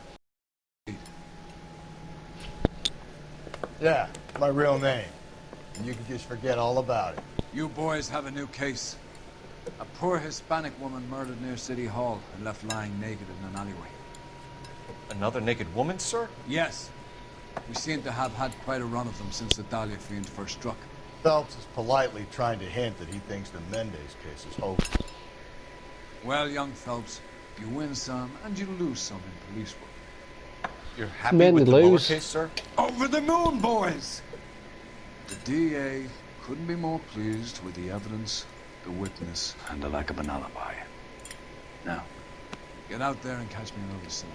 Yeah, my real name. And you can just forget all about it. You boys have a new case. A poor Hispanic woman murdered near City Hall and left lying naked in an alleyway. Another naked woman, sir? Yes. We seem to have had quite a run of them since the Dahlia fiend first struck. Phelps is politely trying to hint that he thinks the Mendez case is hopeless. Well, young Phelps, you win some and you lose some in police work. You're happy with the Mueller case, sir? Over the moon, boys! The DA couldn't be more pleased with the evidence, the witness, and the lack of an alibi. Now, get out there and catch me an overseer.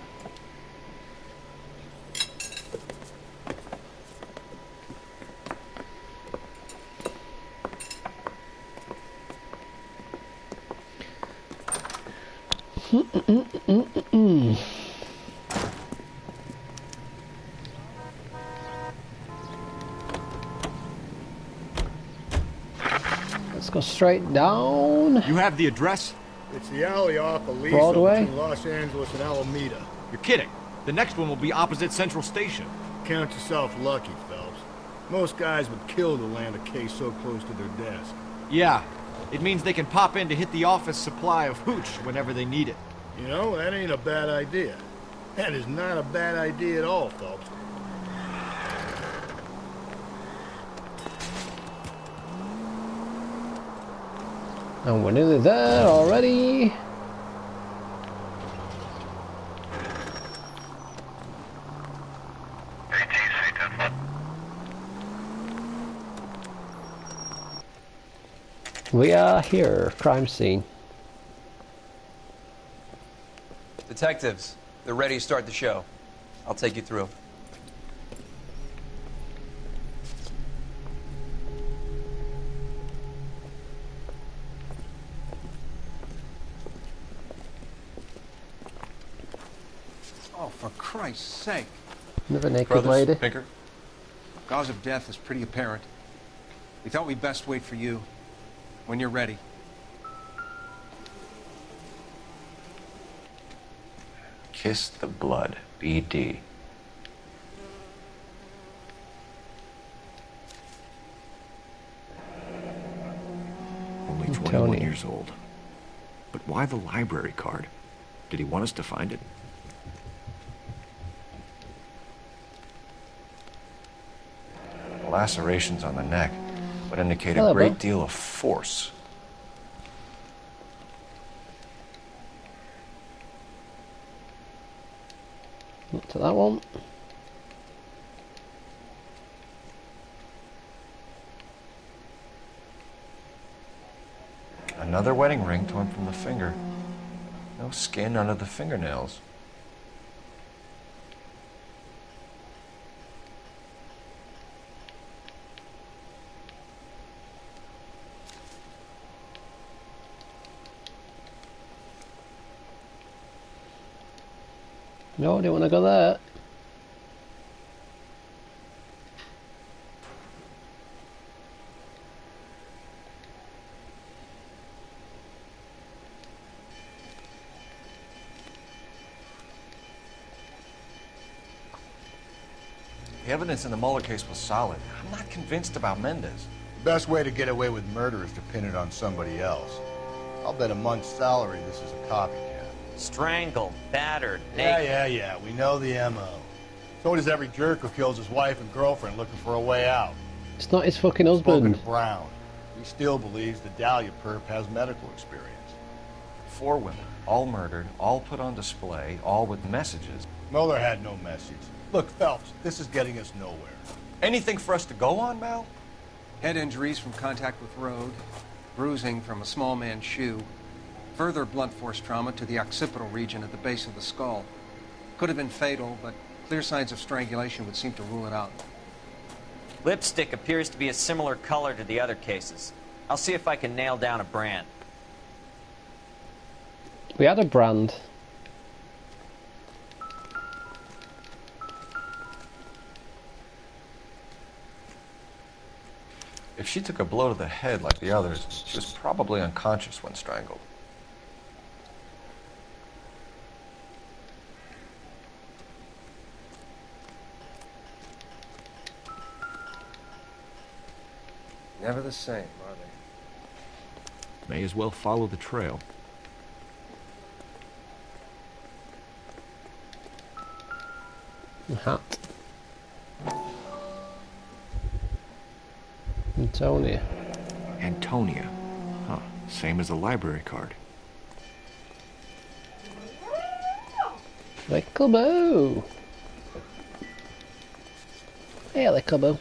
Let's go straight down. You have the address? It's the alley off of Broadway? between Los Angeles and Alameda. You're kidding. The next one will be opposite Central Station. Count yourself lucky, Phelps. Most guys would kill to land a case so close to their desk. Yeah. It means they can pop in to hit the office supply of hooch whenever they need it. You know, that ain't a bad idea. That is not a bad idea at all, Phelps. And we're nearly there already. We are here, crime scene. Detectives, they're ready to start the show. I'll take you through. Oh, for Christ's sake. Another naked Brothers, lady. Pinker. Cause of death is pretty apparent. We thought we'd best wait for you. When you're ready. Kiss the blood, BD. Only 21 years old. But why the library card? Did he want us to find it? The lacerations on the neck would indicate Hello, a great bro. deal of force. Up to that one. Another wedding ring torn from the finger. No skin under the fingernails. No, I don't want to go there. The evidence in the Mueller case was solid. I'm not convinced about Mendez. The best way to get away with murder is to pin it on somebody else. I'll bet a month's salary this is a copycat. Strangled, battered, naked. Yeah. We know the M.O. So does every jerk who kills his wife and girlfriend looking for a way out. It's not his fucking Spoken husband. to Brown. He still believes the Dahlia perp has medical experience. 4 women, all murdered, all put on display, all with messages. Mueller had no message. Look, Phelps, this is getting us nowhere. Anything for us to go on, Mal? Head injuries from contact with road, bruising from a small man's shoe, further blunt force trauma to the occipital region at the base of the skull. Could have been fatal, but clear signs of strangulation would seem to rule it out. Lipstick appears to be a similar color to the other cases. I'll see if I can nail down a brand. We had a brand. If she took a blow to the head like the others, she was probably unconscious when strangled. Never the same, are they? May as well follow the trail. Hat. Antonia. Antonia. Huh. Same as the library card. Little Boo. Hey, Little Boo.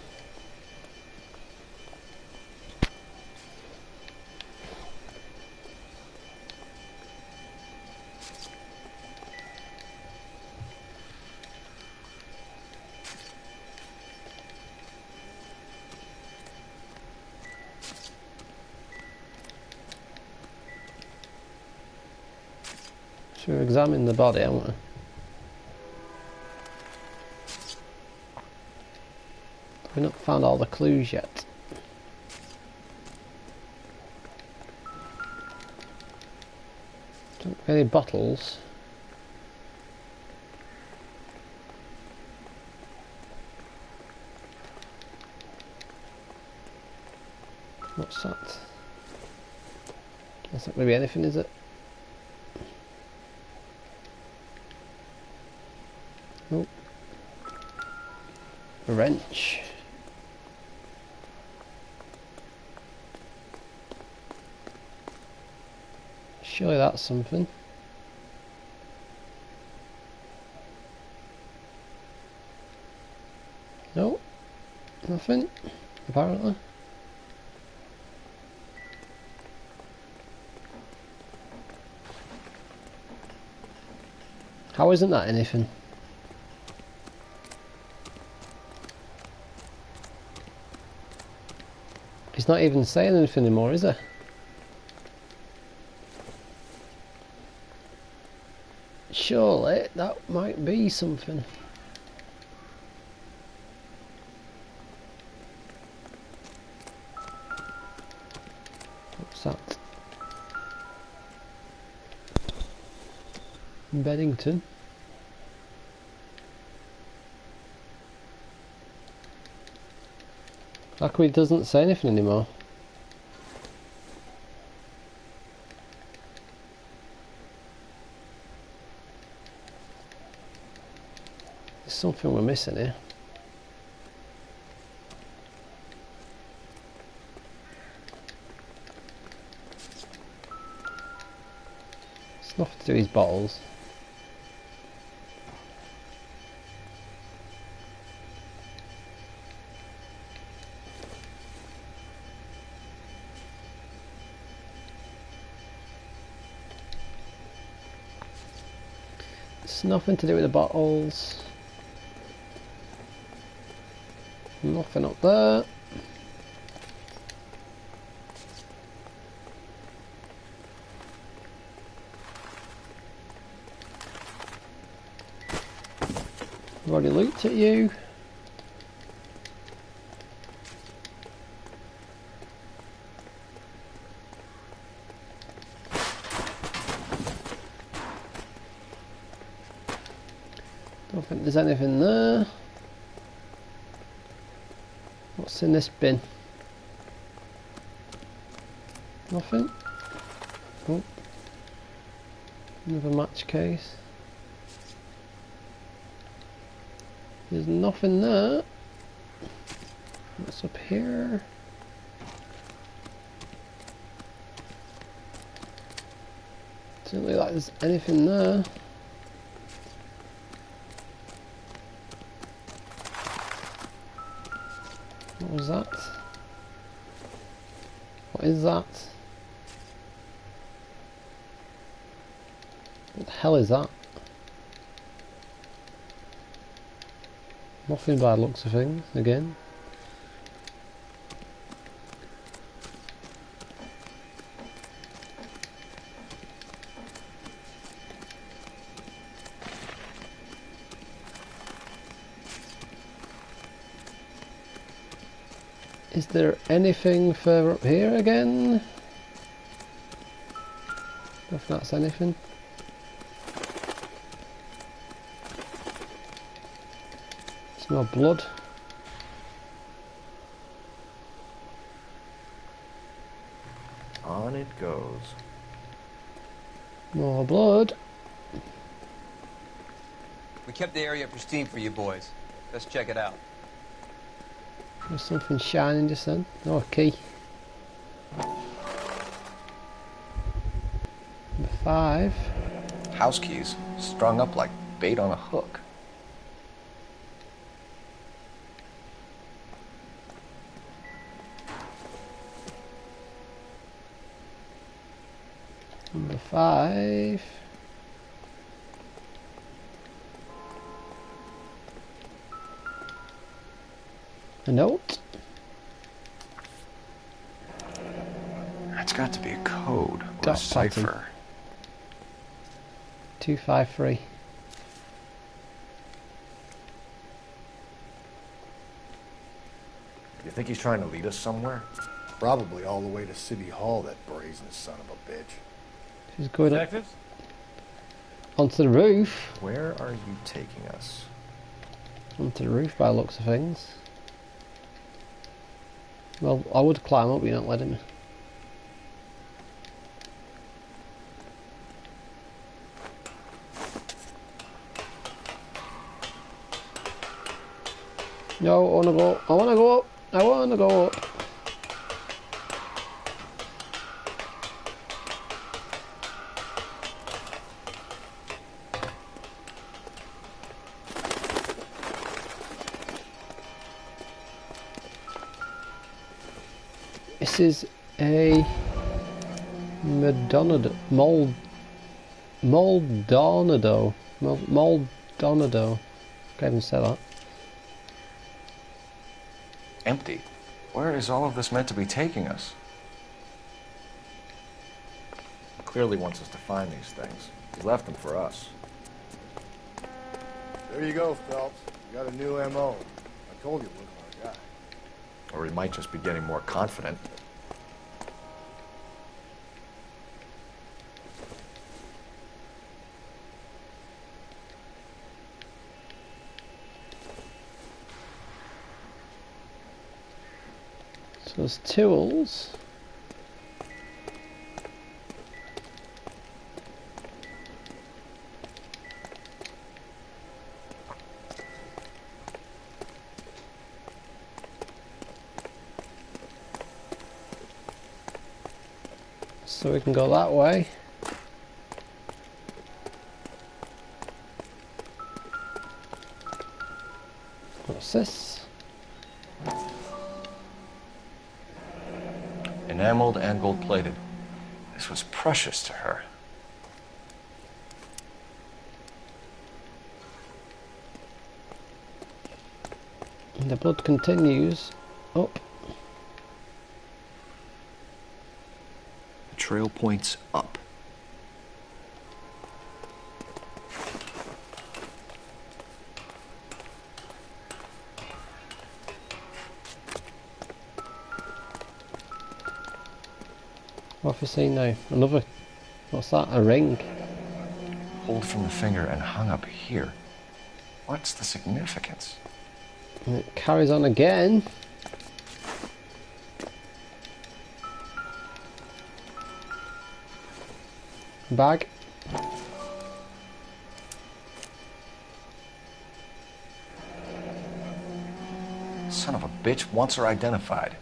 Should we examine the body, haven't we? We've not found all the clues yet. Don't have any bottles. What's that? That's not going to be anything, is it? Oh. A wrench. Surely that's something. No, nothing, apparently. How isn't that anything? He's not even saying anything anymore, is he? Surely that might be something. What's that? Beddington. How come he doesn't say anything anymore? There's something we're missing here. It's nothing to do with his bottles. It's nothing to do with the bottles. Nothing up there. I've already looked at you. Don't think there's anything there. What's in this bin? Nothing. Oh. Another match case. There's nothing there. What's up here? Doesn't look like there's anything there. What was that? What is that? What the hell is that? Nothing bad looks of things, again. Is there anything further up here again? If that's anything. Smell blood. On it goes. More blood. We kept the area pristine for you boys. Let's check it out. There's something shining just then. Oh, a key. Number 5. House keys, strung up like bait on a hook. Number 5. A note. That's got to be a code or a Dot pattern. cipher. 253. You think he's trying to lead us somewhere? Probably all the way to City Hall, that brazen son of a bitch. She's going up Detectives? onto the roof. Where are you taking us? Onto the roof by the looks of things. Well, I would climb up, but you're not letting me. No, I wanna go. I wanna go up. I wanna go up. This is a Moldonado. Moldonado. Can't even say that. Empty. Where is all of this meant to be taking us? He clearly wants us to find these things. He left them for us. There you go, Phelps. You got a new M.O. I told you it wasn't our guy. Or he might just be getting more confident. So there's tools. So we can go that way. What's this? Enameled and gold-plated. This was precious to her. And the blood continues up. The trail points up. What have we seen now? Another. What's that? A ring? Pulled from the finger and hung up here. What's the significance? And it carries on again. Bag. Son of a bitch wants her identified.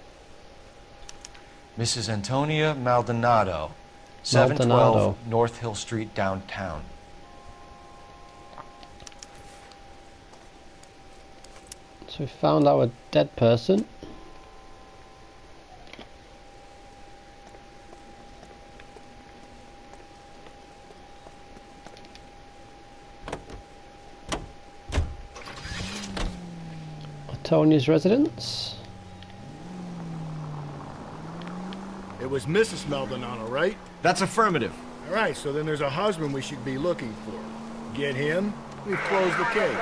Mrs. Antonia Maldonado, 712 North Hill Street, downtown. So we found our dead person. Tony's residence. It was Mrs. Maldonado, right? That's affirmative. All right, so then there's a husband we should be looking for. Get him, we've closed the case.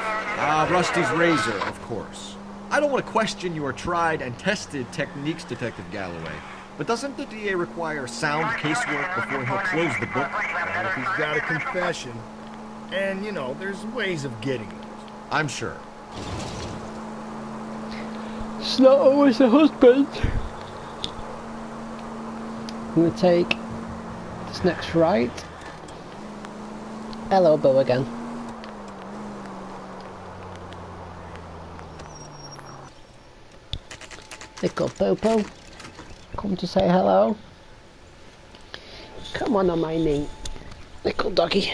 Rusty's razor, of course. I don't want to question your tried and tested techniques, Detective Galloway, but doesn't the DA require sound casework before he'll close the book? Well, if he's got a confession, and, you know, there's ways of getting those. I'm sure. It's not always the husband. I'm going to take this next right. Hello, Bo again. Little Popo, come to say hello. Come on my knee, little doggy.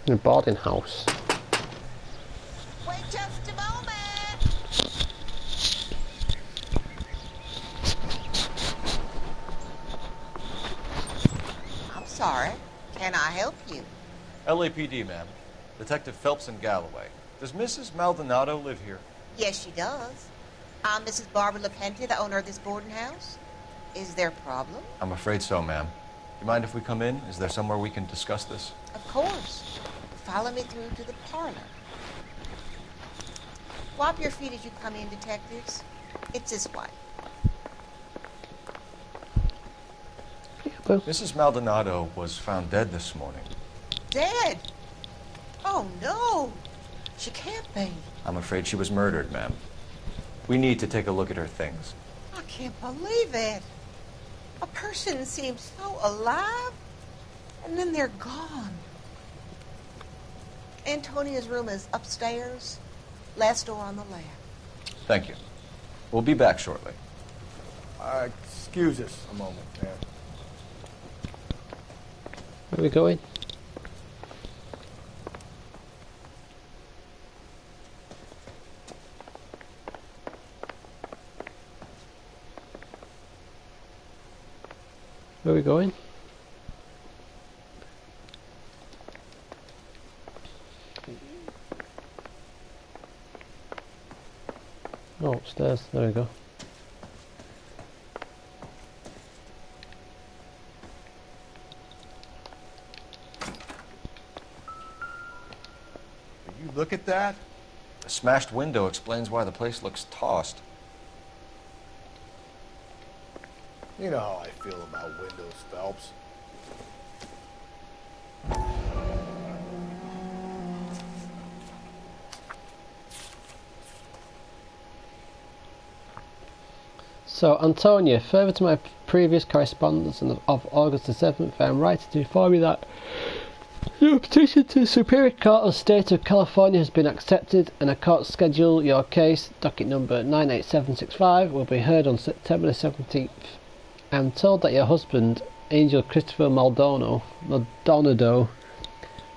In a boarding house. Wait just a moment. I'm sorry. Can I help you? LAPD, ma'am. Detective Phelps and Galloway. Does Mrs. Maldonado live here? Yes, she does. I'm Mrs. Barbara LaPenta, the owner of this boarding house. Is there a problem? I'm afraid so, ma'am. You mind if we come in? Is there somewhere we can discuss this? Of course. Follow me through to the parlor. Swap your feet as you come in, detectives. It's this way. Mrs. Maldonado was found dead this morning. Dead? Oh, no. She can't be. I'm afraid she was murdered, ma'am. We need to take a look at her things. I can't believe it. A person seems so alive, and then they're gone. Antonia's room is upstairs, last door on the left. Thank you. We'll be back shortly. Excuse us a moment, ma'am. Where are we going? Where are we going? Oh, upstairs. There we go. You look at that? The smashed window explains why the place looks tossed. You know how I feel about windows, Phelps. So, Antonia, further to my previous correspondence of August the 7th, I am writing to inform you that your petition to the Superior Court of the State of California has been accepted, and a court schedule your case, docket number 98765, will be heard on September the 17th. I am told that your husband, Angel Christopher Maldonado,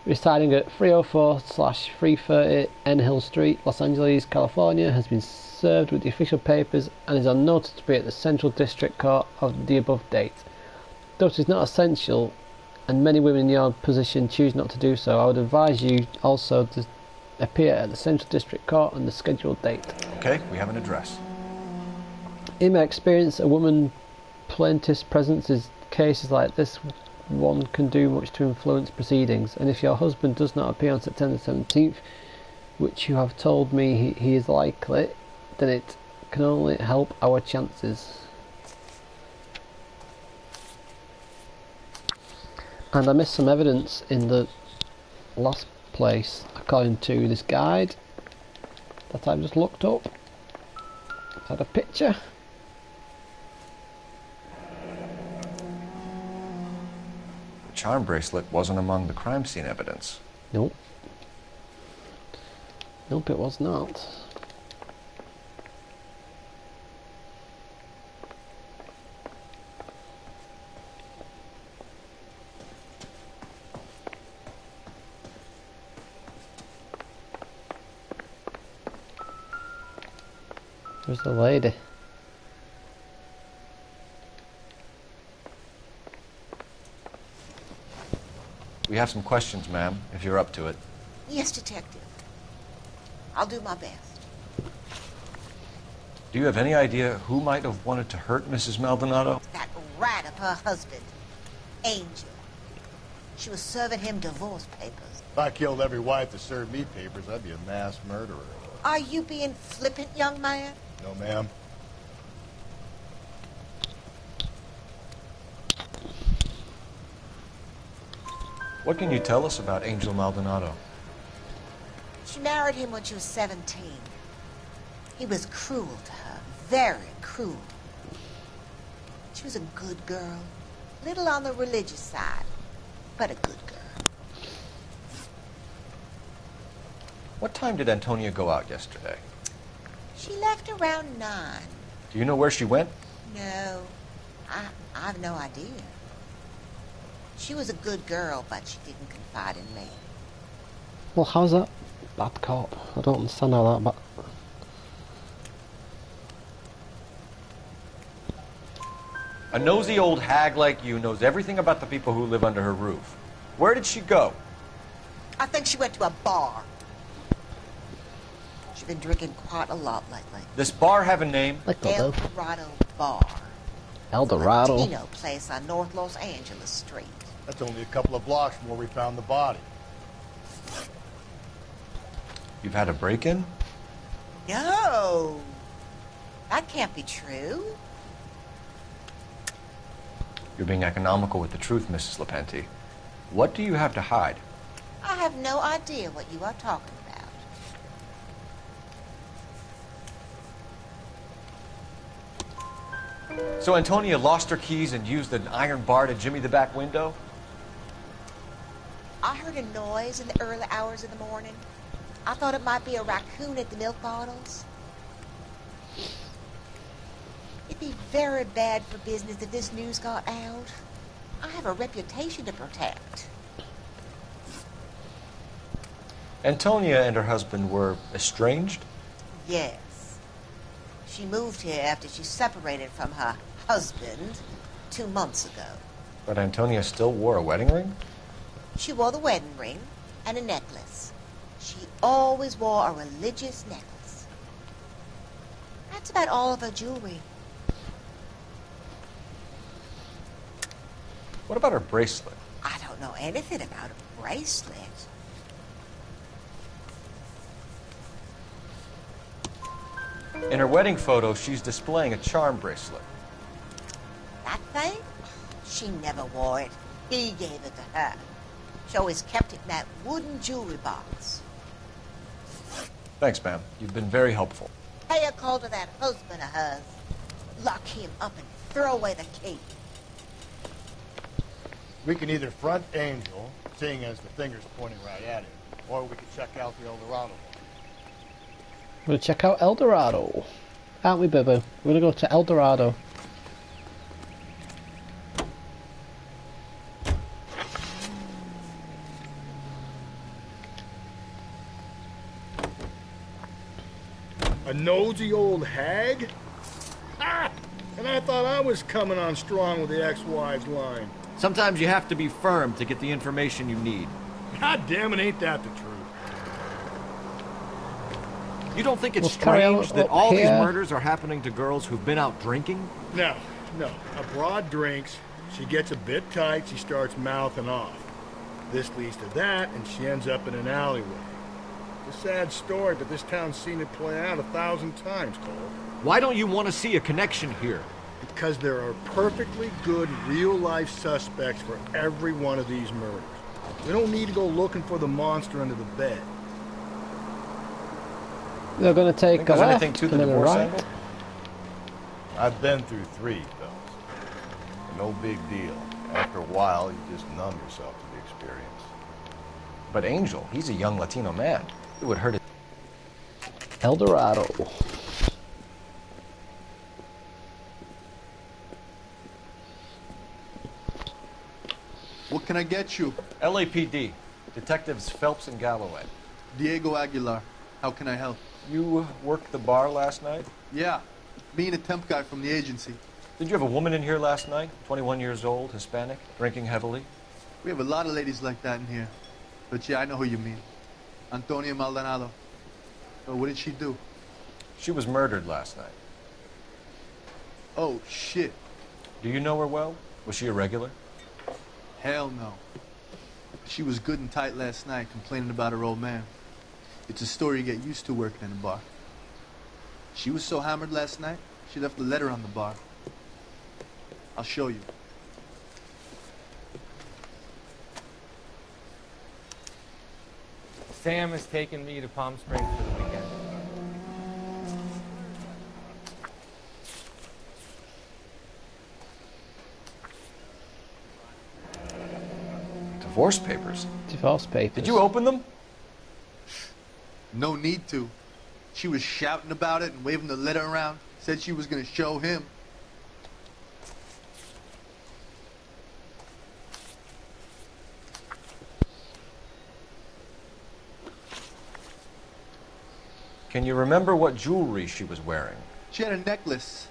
residing at 304/330 N Hill Street, Los Angeles, California, has been served with the official papers and is on notice to be at the Central District Court of the above date. Though it is not essential, and many women in your position choose not to do so, I would advise you also to appear at the Central District Court on the scheduled date. Okay, we have an address. In my experience, a woman plaintiff's presence in cases like this one can do much to influence proceedings, and if your husband does not appear on September 17th, which you have told me he is likely, then it can only help our chances. And I missed some evidence in the last place, according to this guide that I've just looked up. Is that a picture? The charm bracelet wasn't among the crime scene evidence. Nope. Nope, it was not. Where's the lady? We have some questions, ma'am, if you're up to it. Yes, detective. I'll do my best. Do you have any idea who might have wanted to hurt Mrs. Maldonado? That rat of her husband, Angel. She was serving him divorce papers. If I killed every wife that served me papers, I'd be a mass murderer. Are you being flippant, young man? No, ma'am. What can you tell us about Angel Maldonado? She married him when she was 17. He was cruel to her, very cruel. She was a good girl, little on the religious side, but a good girl. What time did Antonia go out yesterday? She left around 9. Do you know where she went? No, I've no idea. She was a good girl, but she didn't confide in me. Well, how's that bad cop? I don't understand how that bad... A nosy old hag like you knows everything about the people who live under her roof. Where did she go? I think she went to a bar. She's been drinking quite a lot lately. This bar have a name? El Dorado Bar. El Dorado. Latino place on North Los Angeles Street. That's only a couple of blocks from where we found the body. You've had a break-in? No. That can't be true. You're being economical with the truth, Mrs. Lepenti. What do you have to hide? I have no idea what you are talking about. So Antonia lost her keys and used an iron bar to jimmy the back window? I heard a noise in the early hours of the morning. I thought it might be a raccoon at the milk bottles. It'd be very bad for business if this news got out. I have a reputation to protect. Antonia and her husband were estranged? Yes. She moved here after she separated from her husband 2 months ago. But Antonia still wore a wedding ring? She wore the wedding ring and a necklace. She always wore a religious necklace. That's about all of her jewelry. What about her bracelet? I don't know anything about a bracelet. In her wedding photo, she's displaying a charm bracelet. That thing? She never wore it. He gave it to her. She always kept it in that wooden jewelry box. Thanks, ma'am. You've been very helpful. Pay a call to that husband of hers. Lock him up and throw away the key. We can either front Angel, seeing as the finger's pointing right at him, or we can check out the El Dorado. We're going to check out El Dorado. Aren't we, Bibbo? We're going to go to El Dorado. A nosy old hag? Ha! And I thought I was coming on strong with the ex-wives line. Sometimes you have to be firm to get the information you need. God damn it, ain't that the truth? You don't think it's Let's carry on strange that up all these here. murders are happening to girls who've been out drinking? No. A broad drinks, she gets a bit tight, she starts mouthing off. This leads to that, and she ends up in an alleyway. It's a sad story, but this town's seen it play out 1,000 times, Cole. Why don't you want to see a connection here? Because there are perfectly good real-life suspects for every one of these murders. We don't need to go looking for the monster under the bed. They're going to take a left and then a right. Angle? I've been through 3 of those. No big deal. After a while, you just numb yourself to the experience. But Angel, he's a young Latino man. It would hurt it. El Dorado. What can I get you? LAPD. Detectives Phelps and Galloway. Diego Aguilar. How can I help? You worked the bar last night? Yeah. Me and a temp guy from the agency. Did you have a woman in here last night? 21 years old, Hispanic, drinking heavily? We have a lot of ladies like that in here. But yeah, I know who you mean. Antonia Maldonado. Oh, what did she do? She was murdered last night. Oh, shit. Do you know her well? Was she a regular? Hell no. She was good and tight last night, complaining about her old man. It's a story you get used to working in a bar. She was so hammered last night, she left a letter on the bar. I'll show you. Sam has taken me to Palm Springs for the weekend. Divorce papers? Divorce papers. Did you open them? No need to. She was shouting about it and waving the letter around. Said she was going to show him. Can you remember what jewelry she was wearing? She had a necklace.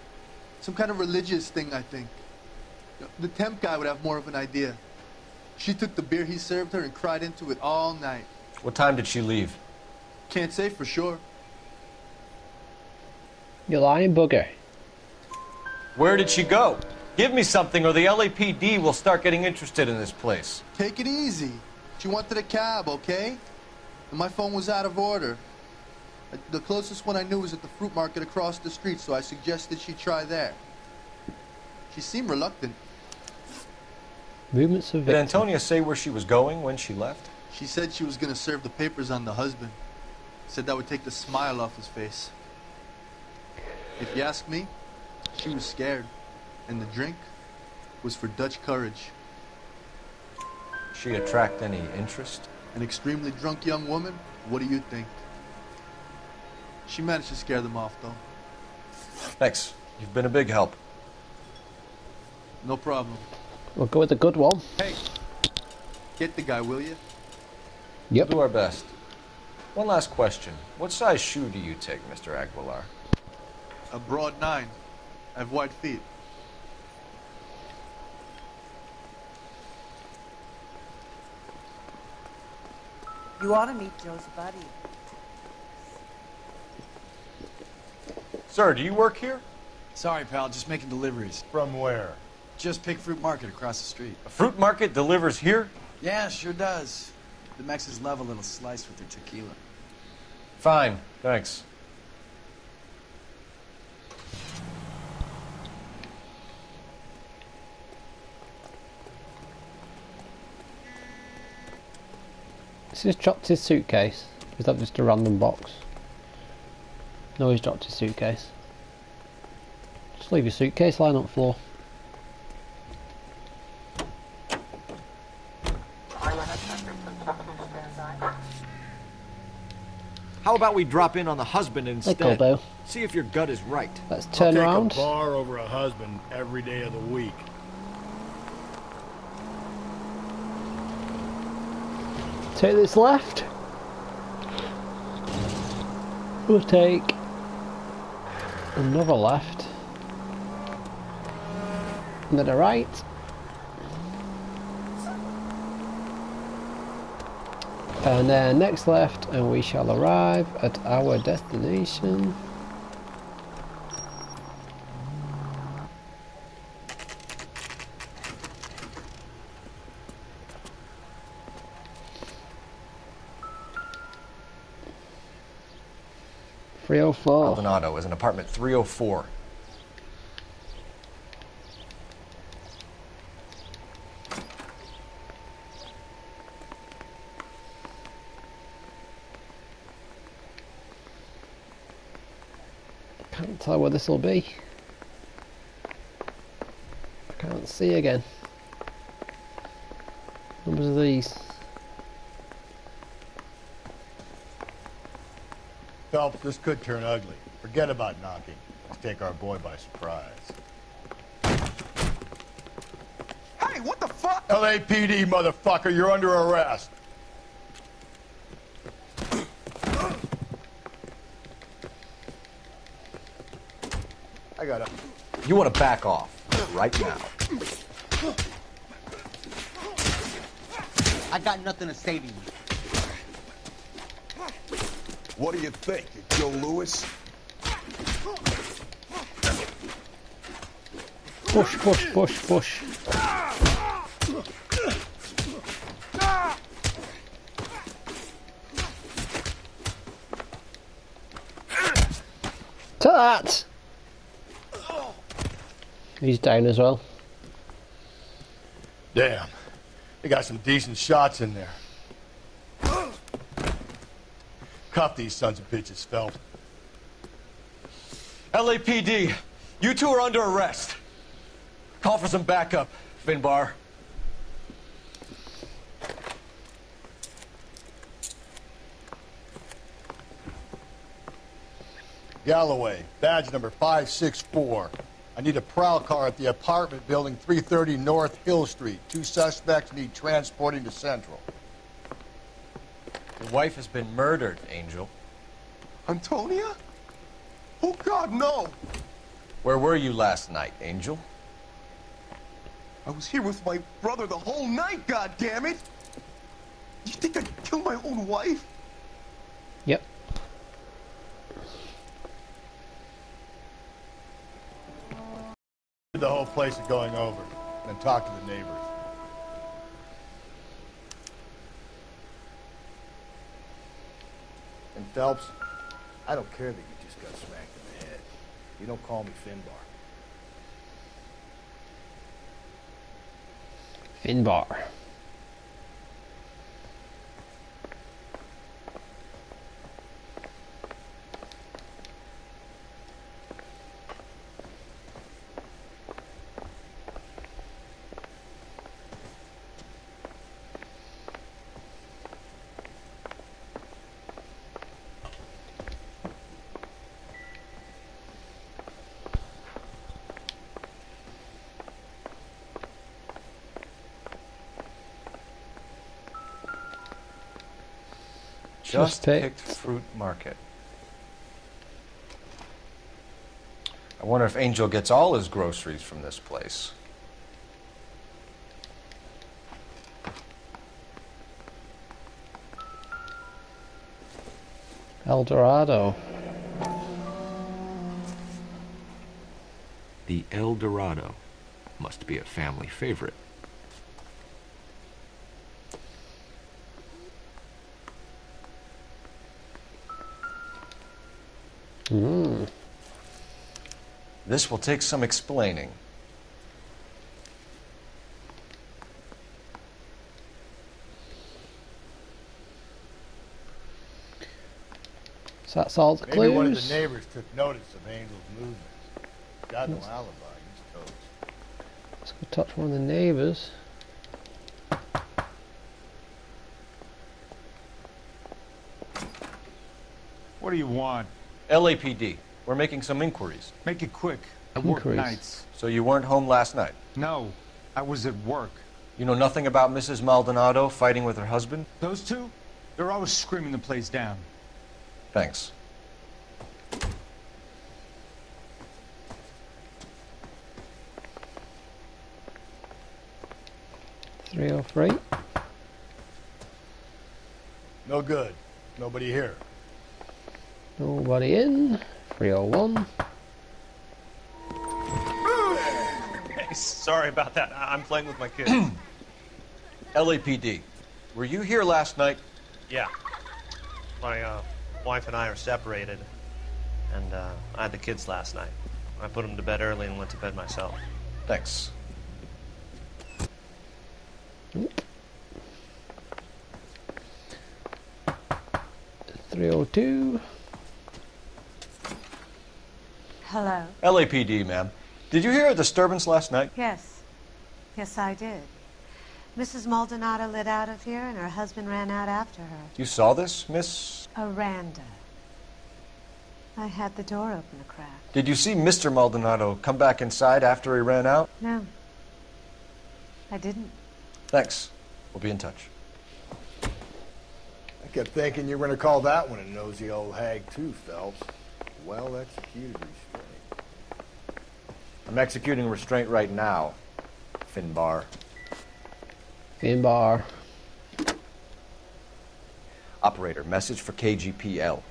Some kind of religious thing, I think. The temp guy would have more of an idea. She took the beer he served her and cried into it all night. What time did she leave? Can't say for sure. You lying bugger. Where did she go? Give me something or the LAPD will start getting interested in this place. Take it easy. She wanted a cab, okay? And my phone was out of order. The closest one I knew was at the fruit market across the street, so I suggested she try there. She seemed reluctant. Movements of Did victim. Antonia say where she was going when she left? She said she was going to serve the papers on the husband. Said that would take the smile off his face. If you ask me, she was scared. And the drink was for Dutch courage. She attract any interest? An extremely drunk young woman? What do you think? She managed to scare them off, though. Thanks. You've been a big help. No problem. We'll go with the good one. Hey, get the guy, will you? Yep. We'll do our best. One last question. What size shoe do you take, Mr. Aguilar? A broad 9. I have wide feet. You ought to meet Joe's buddy. Sir, do you work here? Sorry, pal, just making deliveries. From where? Just Pick Fruit Market across the street. A fruit market delivers here? Yeah, sure does. The Mexes love a little slice with their tequila. Fine, thanks. Has he just dropped his suitcase? Is that just a random box? No, he's dropped his suitcase. Just leave your suitcase lying on the floor. How about we drop in on the husband instead? Hey, Coldo. See if your gut is right. Let's turn I'll around. take a bar over a husband every day of the week. Take this left. We'll take another left. And then a right. And then next left, and we shall arrive at our destination. Maldonado is in apartment 304. Can't tell where this will be. I can't see again. Numbers of these. Phelps, this could turn ugly. Forget about knocking. Let's take our boy by surprise. Hey, what the fuck? LAPD, motherfucker, you're under arrest. I got it. You want to back off right now. I got nothing to say to you. What do you think, Joe Louis? Push, push, push, push. To that! He's down as well. Damn. They got some decent shots in there. Cuff these sons of bitches, Phelps. LAPD, you two are under arrest. Call for some backup, Finbar. Galloway, badge number 564. I need a prowl car at the apartment building 330 North Hill Street. 2 suspects need transporting to Central. Your wife has been murdered, Angel. Antonia? Oh, God, no! Where were you last night, Angel? I was here with my brother the whole night, goddammit! You think I'd kill my own wife? Yep. the whole place is going over, then talk to the neighbors. And Phelps, I don't care that you just got smacked in the head. You don't call me Finbar. Finbar. Just picked fruit market. I wonder if Angel gets all his groceries from this place. El Dorado. The El Dorado must be a family favorite. This will take some explaining. So that's all the clues. Maybe one of the neighbors took notice of Angel's movements. Got no alibi. He's toast. Let's go touch one of the neighbors. What do you want? LAPD. We're making some inquiries. Make it quick. I work nights. So you weren't home last night? No, I was at work. You know nothing about Mrs. Maldonado fighting with her husband? Those two? They're always screaming the place down. Thanks. .303. No good. Nobody here. Nobody in. 301. Sorry about that. I'm playing with my kids. LAPD. Were you here last night? Yeah. My wife and I are separated, and I had the kids last night. I put them to bed early and went to bed myself. Thanks. Oop. 302. Hello? LAPD, ma'am. Did you hear a disturbance last night? Yes. Yes, I did. Mrs. Maldonado lit out of here, and her husband ran out after her. You saw this, Miss? Aranda. I had the door open a crack. Did you see Mr. Maldonado come back inside after he ran out? No. I didn't. Thanks. We'll be in touch. I kept thinking you were going to call that one a nosy old hag too, Phelps. Well executed restraint. I'm executing restraint right now, Finbar. Finbar. Operator, message for KGPL.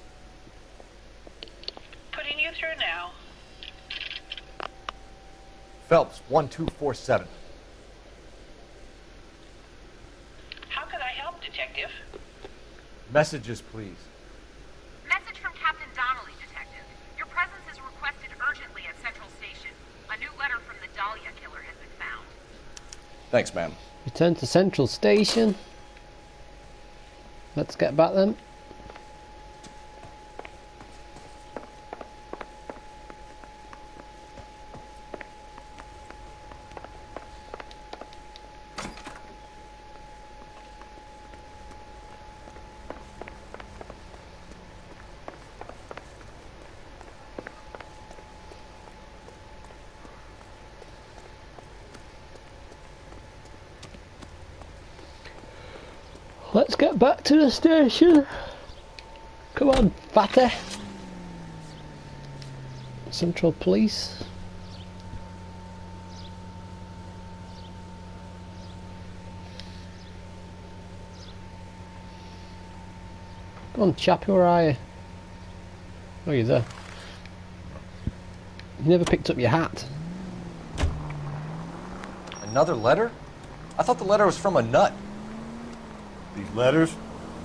Putting you through now. Phelps, 1247. How can I help, Detective? Messages, please. Message from Captain Donnelly, Detective. Your presence is requested urgently at Central Station. A new letter from the Dahlia killer has been found. Thanks, ma'am. Return to Central Station. Let's get back then. Let's get back to the station. Come on, fatty. Central Police. Come on, chap, where are you? Oh, you're there. You never picked up your hat. Another letter? I thought the letter was from a nut. These letters,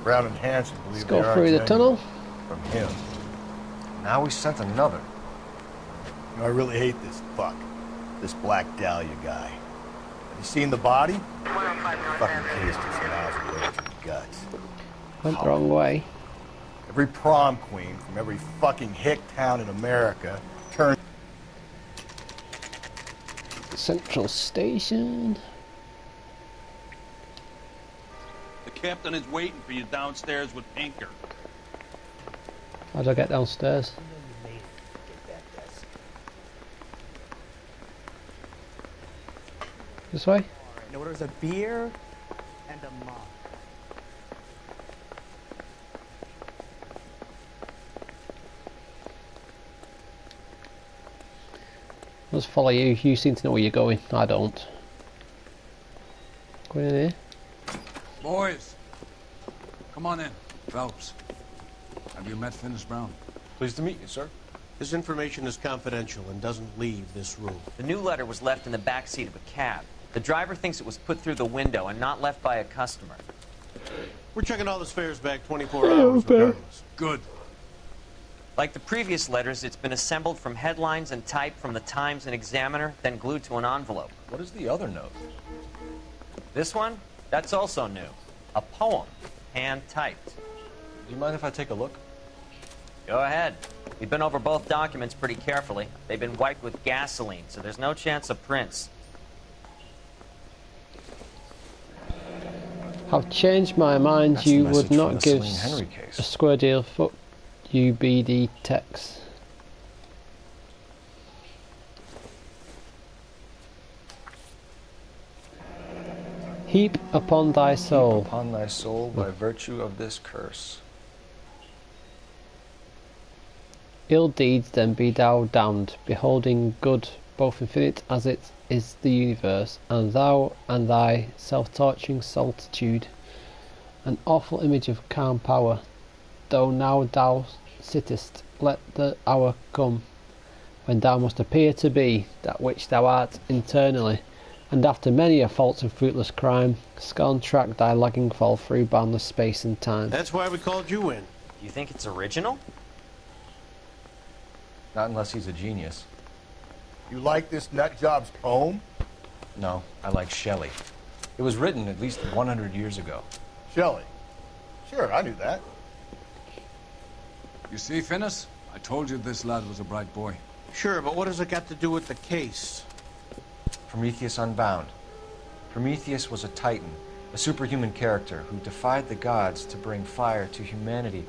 Brown and Hanson believe Let's go through the tunnel. From him. Now we sent another. You know, I really hate this fuck. This Black Dahlia guy. Have you seen the body? Fucking cased his nozzle away from the guts. Went the wrong way. Every prom queen from every fucking hick town in America turned. Central Station. The captain is waiting for you downstairs with Pinker. How do I get downstairs? This way? And orders a beer and a mop. Let's follow you. You seem to know where you're going. I don't. Go in here. Boys, come on in. Phelps, have you met Finis Brown? Pleased to meet you, sir. This information is confidential and doesn't leave this room. The new letter was left in the back seat of a cab. The driver thinks it was put through the window and not left by a customer. We're checking all the fares back 24 hours regardless. Good. Like the previous letters, it's been assembled from headlines and typed from the Times and Examiner, then glued to an envelope. What is the other note? This one? That's also new. A poem, hand-typed. Do you mind if I take a look? Go ahead. We've been over both documents pretty carefully. They've been wiped with gasoline, so there's no chance of prints. I've changed my mind. That's You the would message not from the give Celine Henry case. a square deal for UBD text. Heap upon thy soul. Heap upon thy soul by virtue of this curse. Ill deeds then be thou damned, beholding good both infinite as it is the universe, and thou and thy self-torturing solitude, an awful image of calm power, though now thou sittest, let the hour come, when thou must appear to be that which thou art internally, and after many a false and fruitless crime, scorn track thy lagging fall through boundless space and time. That's why we called you in. You think it's original? Not unless he's a genius. You like this nutjob's poem? No, I like Shelley. It was written at least 100 years ago. Shelley? Sure, I knew that. You see, Finis? I told you this lad was a bright boy. Sure, but what has it got to do with the case? Prometheus Unbound. Prometheus was a titan, a superhuman character who defied the gods to bring fire to humanity.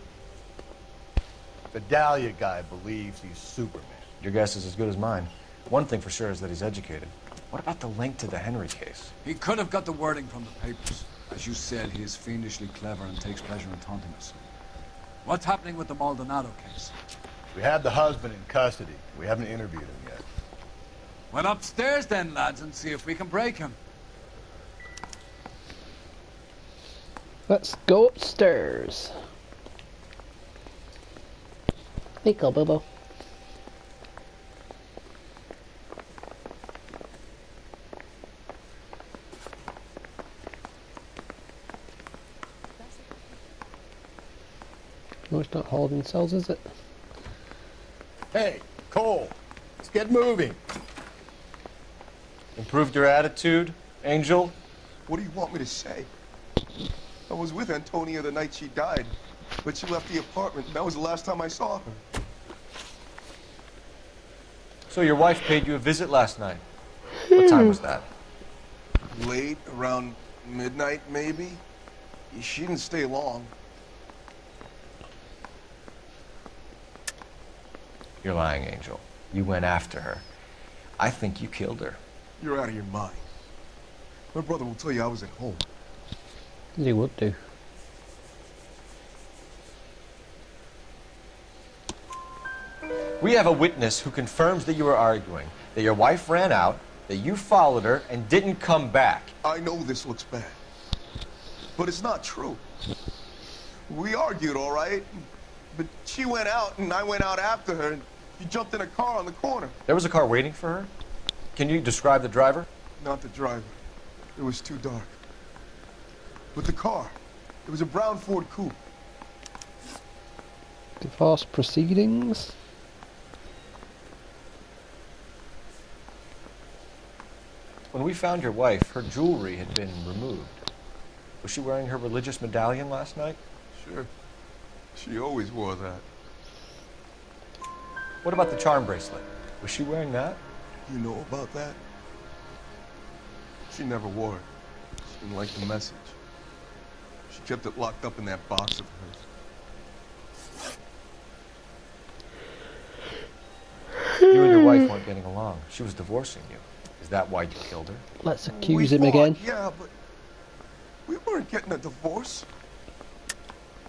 The Dahlia guy believes he's Superman. Your guess is as good as mine. One thing for sure is that he's educated. What about the link to the Henry case? He could have got the wording from the papers. As you said, he is fiendishly clever and takes pleasure in taunting us. What's happening with the Maldonado case? We have the husband in custody. We haven't interviewed him yet. Well, upstairs then, lads, and see if we can break him. Let's go upstairs. Nico Bobo. No, it's not holding cells, is it? Hey, Cole, let's get moving. Improved your attitude, Angel? What do you want me to say? I was with Antonia the night she died, but she left the apartment. That was the last time I saw her. So your wife paid you a visit last night. What time was that? Late, around midnight, maybe. She didn't stay long. You're lying, Angel. You went after her. I think you killed her. You're out of your mind. My brother will tell you I was at home. He would do. We have a witness who confirms that you were arguing, that your wife ran out, that you followed her, and didn't come back. I know this looks bad, but it's not true. We argued, all right, but she went out and I went out after her, and you jumped in a car on the corner. There was a car waiting for her? Can you describe the driver? Not the driver. It was too dark. But the car. It was a brown Ford Coupe. Divorce proceedings? When we found your wife, her jewelry had been removed. Was she wearing her religious medallion last night? Sure. She always wore that. What about the charm bracelet? Was she wearing that? You know about that? She never wore it. She didn't like the message. She kept it locked up in that box of hers. You and your wife weren't getting along. She was divorcing you. Is that why you killed her? Let's accuse him again. Yeah, but we weren't getting a divorce.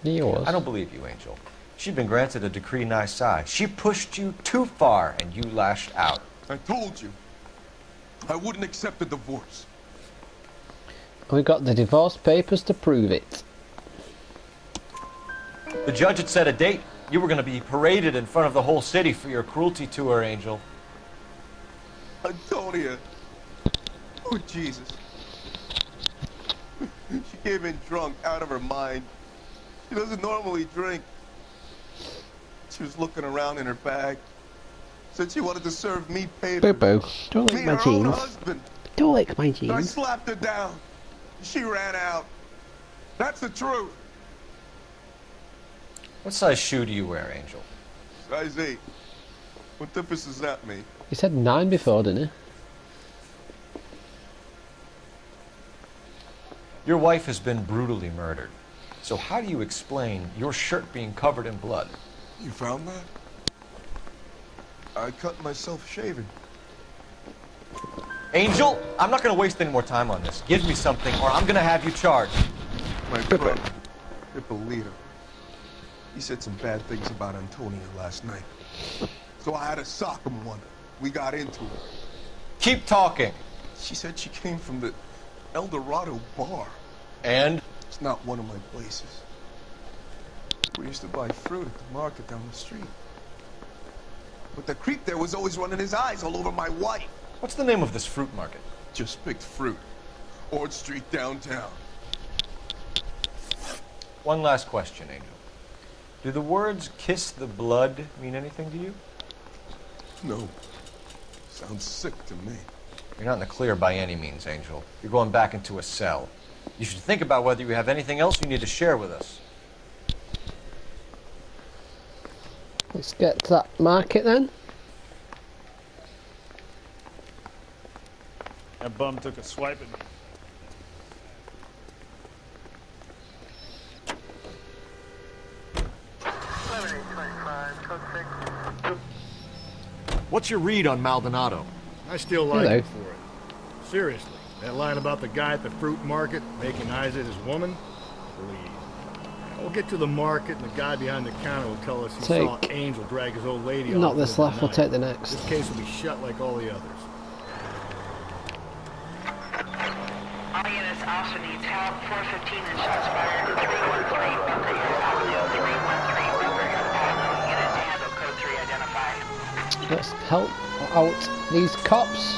He was. I don't believe you, Angel. She'd been granted a decree nisi. She pushed you too far, and you lashed out. I told you. I wouldn't accept a divorce. We got the divorce papers to prove it. The judge had set a date. You were going to be paraded in front of the whole city for your cruelty to her, Angel. Antonia. Oh, Jesus. She came in drunk, out of her mind. She doesn't normally drink. She was looking around in her bag. Said she wanted to serve me paper. Boo-boo. Don't lick my jeans. Don't lick my jeans. I slapped her down. She ran out. That's the truth. What size shoe do you wear, Angel? Size 8. What difference does that make? He said 9 before, didn't he? Your wife has been brutally murdered. So how do you explain your shirt being covered in blood? You found that? I cut myself shaving. Angel, I'm not going to waste any more time on this. Give me something or I'm going to have you charged. My brother, Hippolyta. He said some bad things about Antonia last night. So I had to sock him one. We got into it. Keep talking. She said she came from the El Dorado bar. And? It's not one of my places. We used to buy fruit at the market down the street. But the creep there was always running his eyes all over my wife. What's the name of this fruit market? Just picked fruit. Ord Street downtown. One last question, Angel. Do the words kiss the blood mean anything to you? No. Sounds sick to me. You're not in the clear by any means, Angel. You're going back into a cell. You should think about whether you have anything else you need to share with us. Let's get to that market then. That bum took a swipe at me. What's your read on Maldonado? I still like him for it. Seriously, that line about the guy at the fruit market making eyes at his woman? Please. We'll get to the market and the guy behind the counter will tell us he saw Angel drag his old lady off. Not this left, we'll take the next. This case will be shut like all the others. All units also needs help. 415 and shots fired. 313 Bunker Hill Avenue. 313 Bunker Hill Avenue. Unit to handle code 3 identify. Let's help out these cops.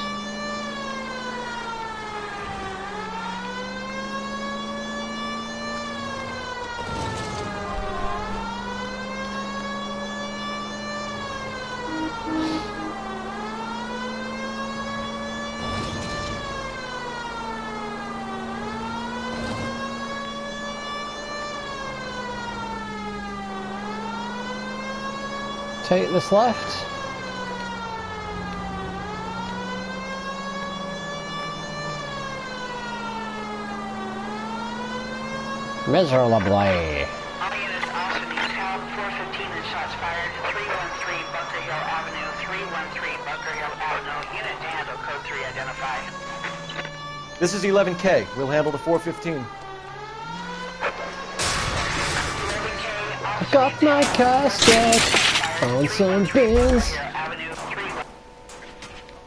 Take this left. Miserably. All units also needs help. 415 and shots fired. 313 Bunker Hill Avenue. 313 Bunker Hill Avenue. Unit to handle code 3 identify. This is 11K. We'll handle the 415. I got my casket on some bins.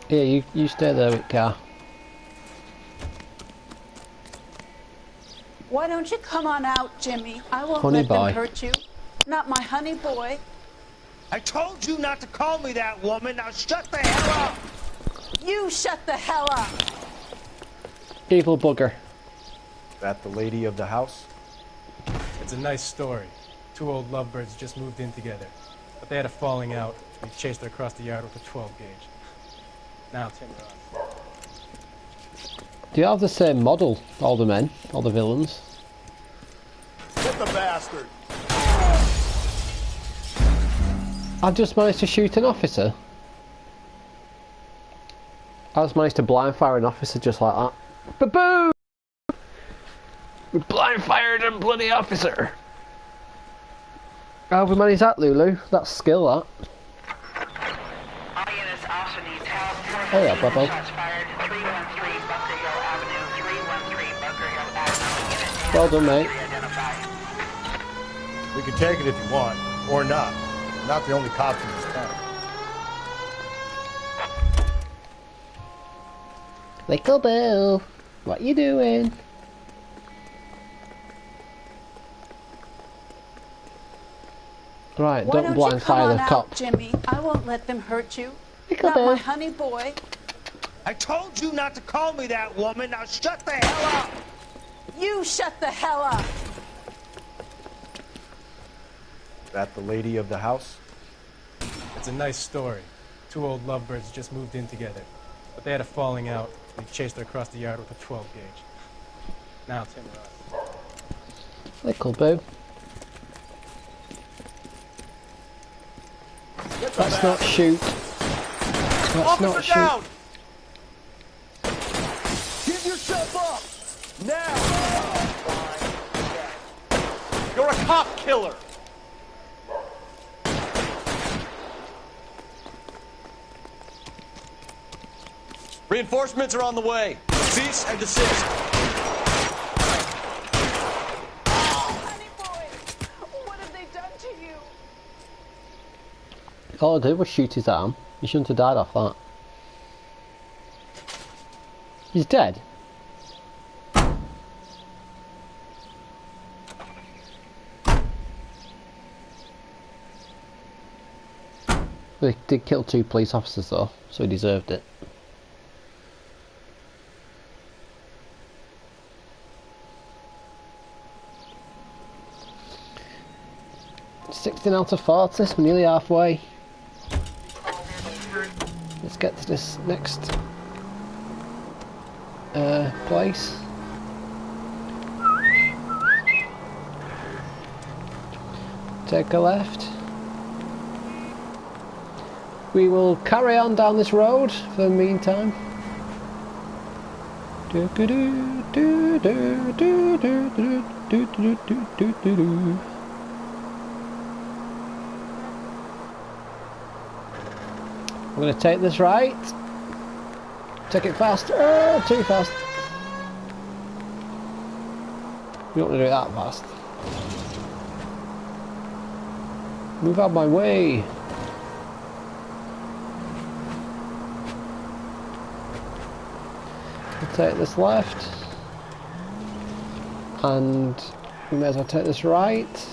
Yeah, you stay there with car. Why don't you come on out, Jimmy? I won't Honey let boy. them hurt you. Not my honey boy. I told you not to call me that, woman. Now shut the hell up. You shut the hell up. Evil bugger. That the lady of the house? It's a nice story. Two old lovebirds just moved in together. But they had a falling out, and he chased her across the yard with a 12 gauge. Now timber on. Do you have the same model, all the men, all the villains? Get the bastard! I've just managed to shoot an officer. I just managed to blind fire an officer just like that. Ba-boom! We blind fired a bloody officer! How have we managed that, Lulu? That's skill, that. All units also needs help. Oh yeah, Bobo. Shots fired. 313 Bunker Hill Avenue. 313 Bunker Hill Avenue. Unit Well done, mate. We can take it if you want, or not. We're not the only cops in this town. Little Bill, what you doing? Right, Why don't blind you come fire on the out, cop. Jimmy? I won't let them hurt you. Little Not Bill. my honey boy. I told you not to call me that, woman. Now shut the hell up. You shut the hell up. That the lady of the house? It's a nice story. Two old lovebirds just moved in together. But they had a falling out, and he chased her across the yard with a 12 gauge. Now timber on. Little Boo. Let's not shoot. Let's not shoot. Down. Give yourself up now. You're a cop killer! Reinforcements are on the way. Cease and desist. Honey boy, what have they done to you? All I did was shoot his arm. He shouldn't have died off that. He's dead. They did kill 2 police officers though, so he deserved it. $16 out of 40, we're nearly halfway. Let's get to this next place. Take a left. We will carry on down this road for the meantime. Do do do do do do do do do do do do do. I'm going to take this right. Take it fast. Oh, too fast. You don't want to do it that fast. Move out of my way. I'll take this left. And we may as well take this right.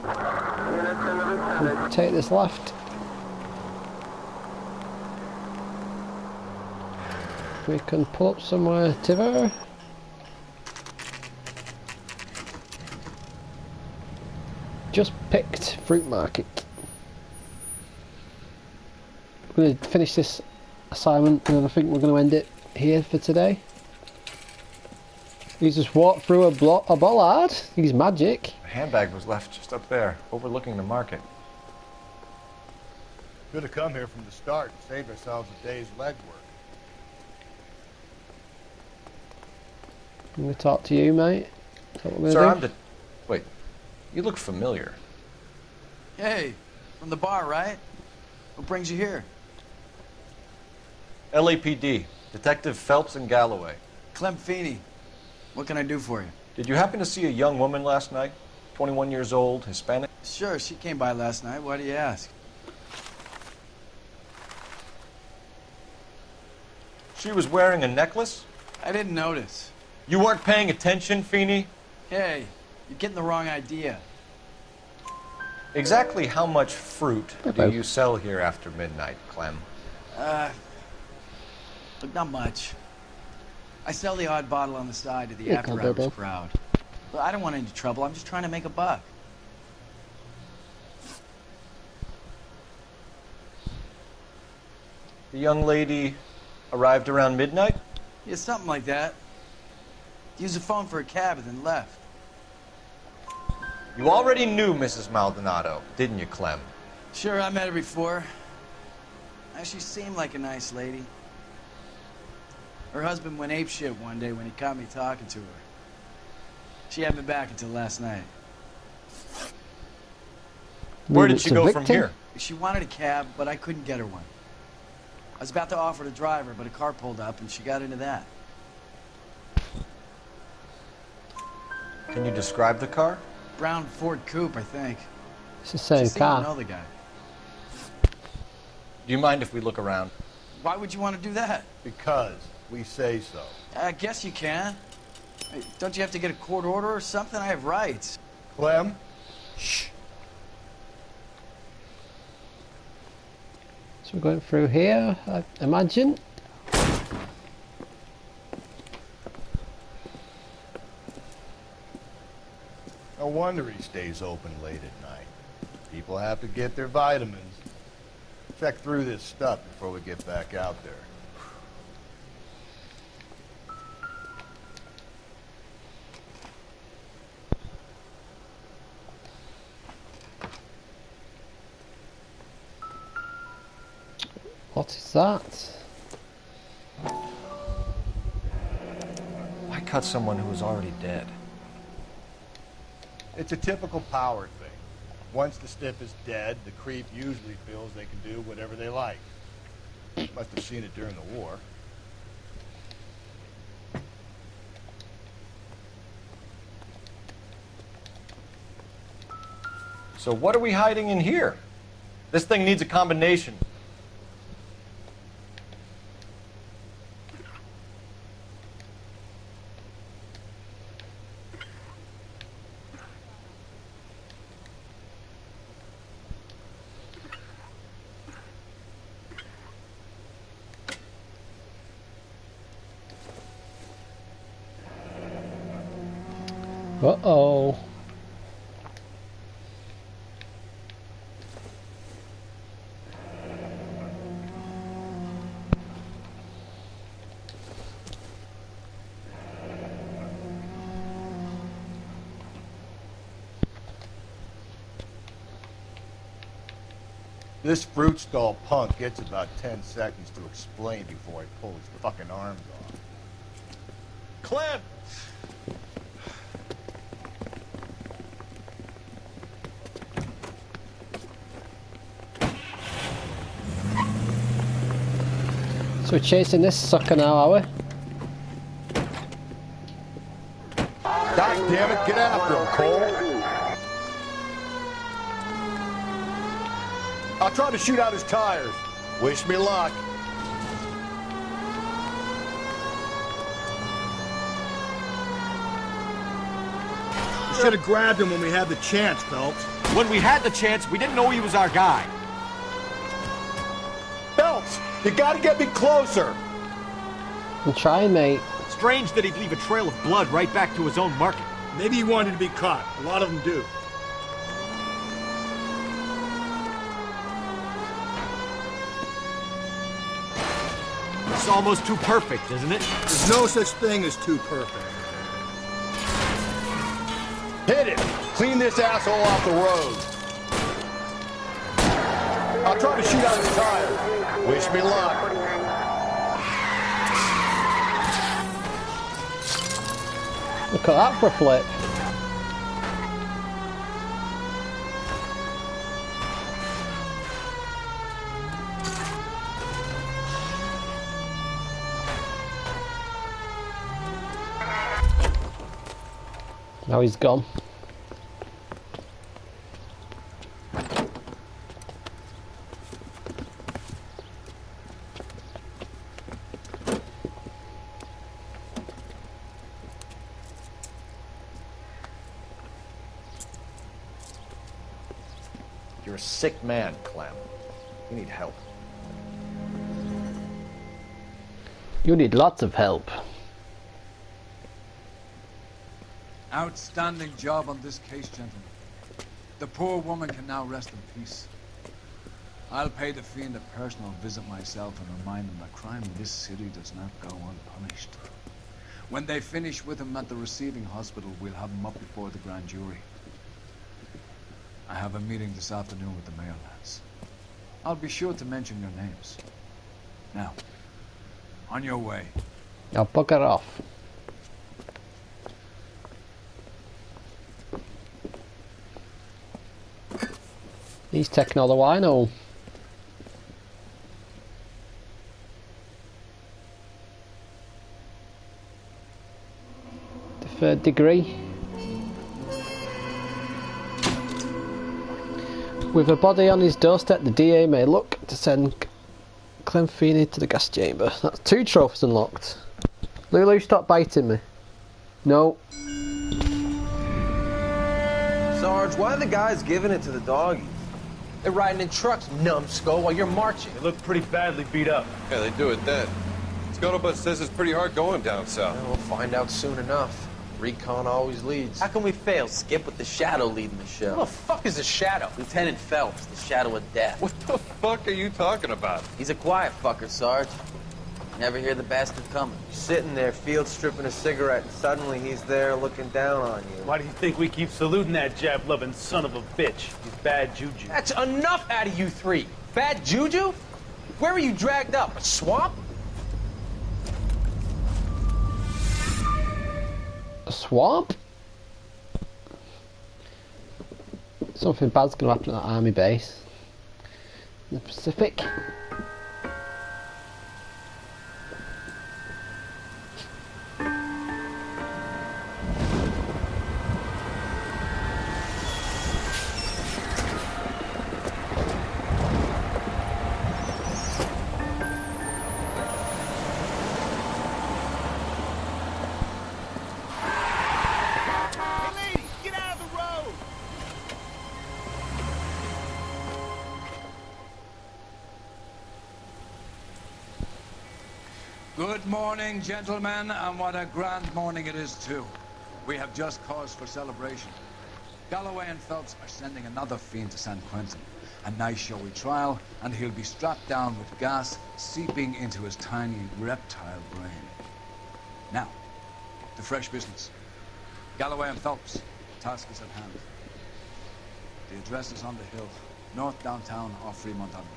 And take this left. We can pull up somewhere Tiver. Just picked fruit market. We're going to finish this assignment and I think we're going to end it here for today. He just walked through a bollard. He's magic. The handbag was left just up there, overlooking the market. Could have come here from the start and saved ourselves a day's legwork. I'm going to talk to you, mate. Is that what we're Sir, gonna I'm do? the... Wait, you look familiar. Hey, from the bar, right? What brings you here? LAPD, Detective Phelps and Galloway. Clem Feeney. What can I do for you? Did you happen to see a young woman last night? 21 years old, Hispanic? Sure, she came by last night. Why do you ask? She was wearing a necklace? I didn't notice. You weren't paying attention, Feeney? Hey, you're getting the wrong idea. Exactly how much fruit do you sell here after midnight, Clem? Look, not much. I sell the odd bottle on the side to the Yeah, come on, after-hours Bobo. crowd. But I don't want any trouble. I'm just trying to make a buck. The young lady arrived around midnight? Yeah, something like that. Used the phone for a cab and then left. You already knew Mrs. Maldonado, didn't you, Clem? Sure, I met her before. She seemed like a nice lady. Her husband went apeshit one day when he caught me talking to her. She hadn't been back until last night. Where did she go from here? She wanted a cab, but I couldn't get her one. I was about to offer to drive her, but a car pulled up and she got into that. Can you describe the car? Brown Ford Coupe, I think. It's the same She seemed to car. know the guy. Do you mind if we look around? Why would you want to do that? Because we say so. I guess you can. Hey, don't you have to get a court order or something? I have rights. Clem? Shh. So we're going through here, I imagine. No wonder he stays open late at night. People have to get their vitamins. Check through this stuff before we get back out there. What is that? Why cut someone who was already dead? It's a typical power thing. Once the stiff is dead, the creep usually feels they can do whatever they like. Must have seen it during the war. So what are we hiding in here? This thing needs a combination. Uh-oh. This fruit stall punk gets about 10 seconds to explain before I pull his fucking arms off. Clem! So we're chasing this sucker now, are we? God damn it, get after him, Cole! I'll try to shoot out his tires. Wish me luck. You should have grabbed him when we had the chance, Phelps. When we had the chance, we didn't know he was our guy. Phelps, you gotta get me closer. I'm trying, mate. Strange that he'd leave a trail of blood right back to his own market. Maybe he wanted to be caught. A lot of them do. It's almost too perfect, isn't it? There's no such thing as too perfect. Hit it! Clean this asshole off the road. I'll try to shoot out his tires. Wish me luck. Look at that for a flip. Now he's gone. You're a sick man, Clem. You need help. You need lots of help. Outstanding job on this case, gentlemen. The poor woman can now rest in peace. I'll pay the fiend a personal visit myself and remind him that crime in this city does not go unpunished. When they finish with him at the receiving hospital, we'll have him up before the grand jury. I have a meeting this afternoon with the mayor, lads. I'll be sure to mention your names. Now, on your way. I'll bugger off. He's taking all the wino. The third degree. With a body on his doorstep, the DA may look to send Clemfini to the gas chamber. That's 2 trophies unlocked. Lulu, stop biting me. No. Sarge, why are the guys giving it to the doggies? They're riding in trucks, numbskull, while you're marching. They look pretty badly beat up. Yeah, they do it then. Scuttlebutt says it's pretty hard going down south. Yeah, we'll find out soon enough. Recon always leads. How can we fail, Skip, with the Shadow leading the show? Who the fuck is the Shadow? Lieutenant Phelps, the Shadow of Death. What the fuck are you talking about? He's a quiet fucker, Sarge. Never hear the bastard coming. You're sitting there, field stripping a cigarette, and suddenly he's there looking down on you. Why do you think we keep saluting that jab-loving son of a bitch? He's bad juju. That's enough out of you 3. Bad juju? Where were you dragged up? A swamp? A swamp? Something bad's gonna happen at that army base in the Pacific. Good morning, gentlemen, and what a grand morning it is, too. We have just cause for celebration. Galloway and Phelps are sending another fiend to San Quentin. A nice showy trial, and he'll be strapped down with gas seeping into his tiny reptile brain. Now, to fresh business. Galloway and Phelps, the task is at hand. The address is on the hill, north downtown off Fremont Avenue.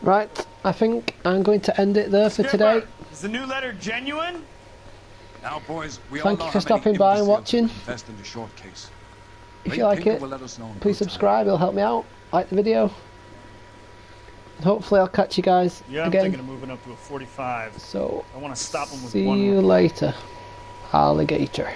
Right, I think I'm going to end it there for today. Is the new letter genuine? Now, boys, we Thank you for stopping by and watching. Invest in the short case. If you like it, please subscribe, it'll help me out. Like the video. And hopefully I'll catch you guys Yeah, I'm again. thinking of moving up to a 45. So, I want to stop them with see one. you later, alligator.